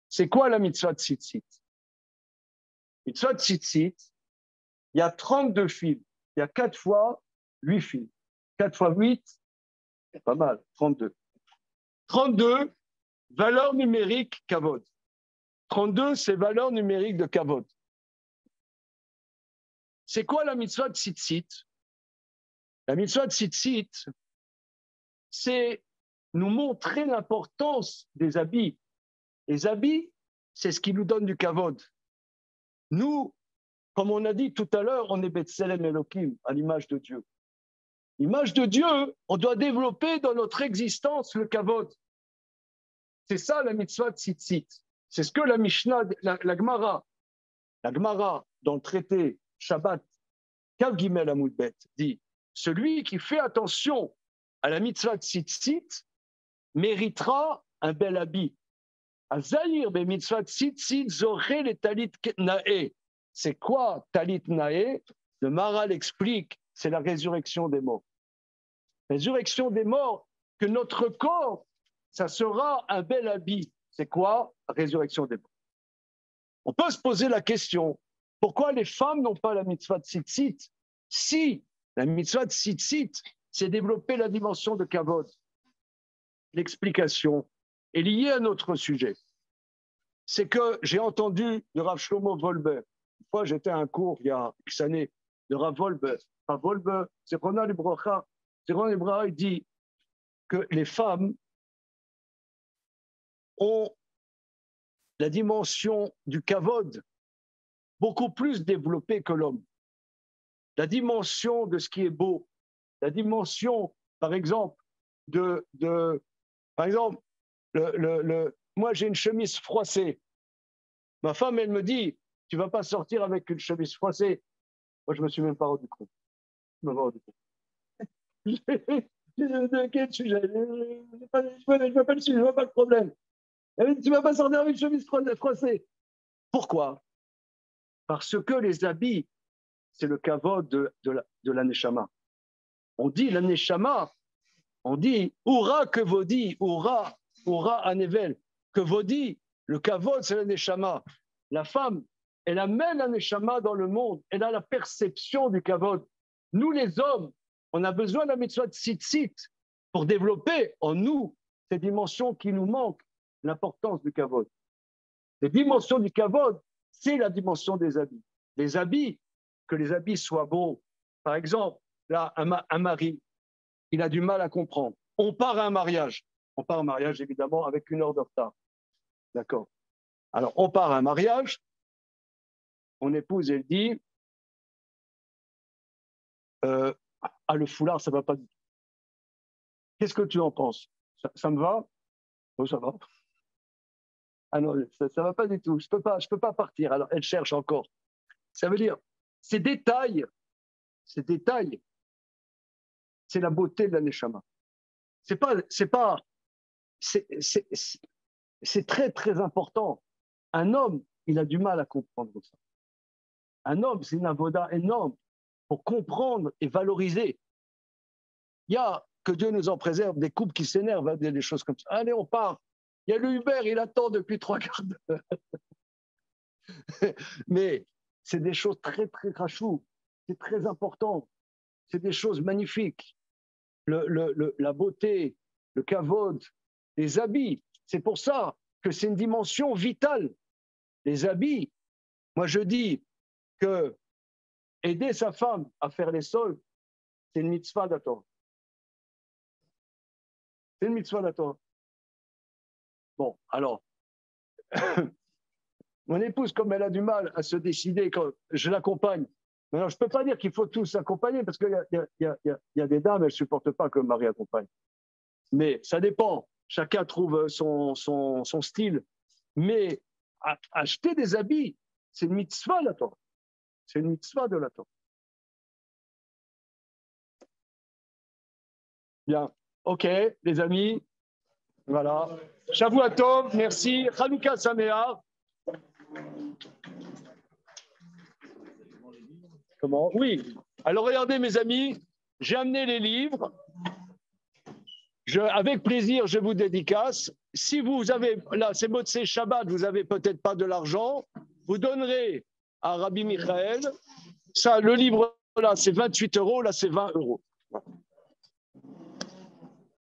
C'est quoi la mitzvah de tzitzit? Mitzvah de tzitzit, il y a 32 fils. Il y a 4 fois 8 fils. 4 fois 8, c'est pas mal, 32. 32, valeur numérique kavod. 32, c'est valeur numérique de kavod. C'est quoi la mitzvah de tzitzit? La mitzvah de tzitzit, c'est nous montrer l'importance des habits. Les habits, c'est ce qui nous donne du kavod. Nous, comme on a dit tout à l'heure, on est Betselem Elohim, à l'image de Dieu. L'image de Dieu, on doit développer dans notre existence le kavod. C'est ça la mitzvah de tzitzit. C'est ce que la Mishnah, la Gemara, dans le traité Shabbat, Kav Gimel Amud Bet, dit celui qui fait attention à la mitzvah de tzitzit méritera un bel habit. Azahir be mitzvah de tzitzit zoré les talit nae. C'est quoi talit nae? Le Maharal explique, c'est la résurrection des morts. Résurrection des morts, que notre corps, ça sera un bel habit. C'est quoi? Résurrection des morts. On peut se poser la question, pourquoi les femmes n'ont pas la mitzvah de tzitzit si la mitzvah de tzitzit, c'est développer la dimension de kavod? L'explication est liée à notre sujet. C'est que j'ai entendu de Rav Shlomo Wolbe. Une fois, j'étais à un cours il y a X années de Rav Wolbe. Rav Wolbe, c'est Rona Libracha. C'est Rona Libracha, il dit que les femmes ont la dimension du kavod beaucoup plus développée que l'homme. La dimension de ce qui est beau, la dimension, par exemple, par exemple, moi j'ai une chemise froissée. Ma femme, elle me dit, tu vas pas sortir avec une chemise froissée. Moi, je me suis même pas rendu compte. Je me rendu compte. De quel sujet? Je vois pas le sujet, je vois pas le problème. Elle dit, tu vas pas sortir avec une chemise froissée. Pourquoi? Parce que les habits, c'est le kavod de la neshama. On dit la neshama, on dit Oura kevodi, Oura anevel. Kevodi, le kavod, c'est la neshama. La femme, elle amène la neshama dans le monde. Elle a la perception du kavod. Nous, les hommes, on a besoin de la mitzvah de tzitzit pour développer en nous ces dimensions qui nous manquent, l'importance du kavod. Les dimensions du kavod, c'est la dimension des habits. Les habits, que les habits soient beaux. Par exemple, là, un mari, il a du mal à comprendre. On part à un mariage. On part à un mariage, évidemment, avec 1 heure de retard. D'accord. Alors, on part à un mariage. Mon épouse, elle dit, le foulard, ça ne va pas du tout. Qu'est-ce que tu en penses? Ça me va? Oh, ça va. Ah non, ça ne va pas du tout. Je peux pas partir. Alors, elle cherche encore. Ça veut dire, ces détails, c'est la beauté de la neshama. C'est très, très important. Un homme, il a du mal à comprendre ça. Un homme, c'est une avoda énorme pour comprendre et valoriser. Il y a, que Dieu nous en préserve, des couples qui s'énervent, des choses comme ça. Allez, on part. Il y a le Uber, il attend depuis 3 quarts d'heure. Mais c'est des choses très, très rachou. C'est très important. C'est des choses magnifiques. La beauté, le kavod, les habits. C'est pour ça que c'est une dimension vitale. Les habits, moi je dis que aider sa femme à faire les soldes, c'est une mitzvah d'Atorah. C'est une mitzvah d'Atorah. Bon, alors, mon épouse, comme elle a du mal à se décider, quand je l'accompagne, maintenant je ne peux pas dire qu'il faut tous s'accompagner parce qu'il y a des dames, elles ne supportent pas que le mari accompagne. Mais ça dépend. Chacun trouve son style. Mais acheter des habits, c'est une mitzvah de la Torah. C'est une mitzvah de la Torah. Bien. OK, les amis. Voilà. Shavua Tov, merci. Chanukah Sameach. Comment? Oui. Alors regardez mes amis, j'ai amené les livres. Avec plaisir, je vous dédicace. Si vous avez, là, c'est Motzei Shabbat, vous n'avez peut-être pas de l'argent, vous donnerez à Rabbi Michael. Ça, le livre, là, c'est 28 €, là, c'est 20 €.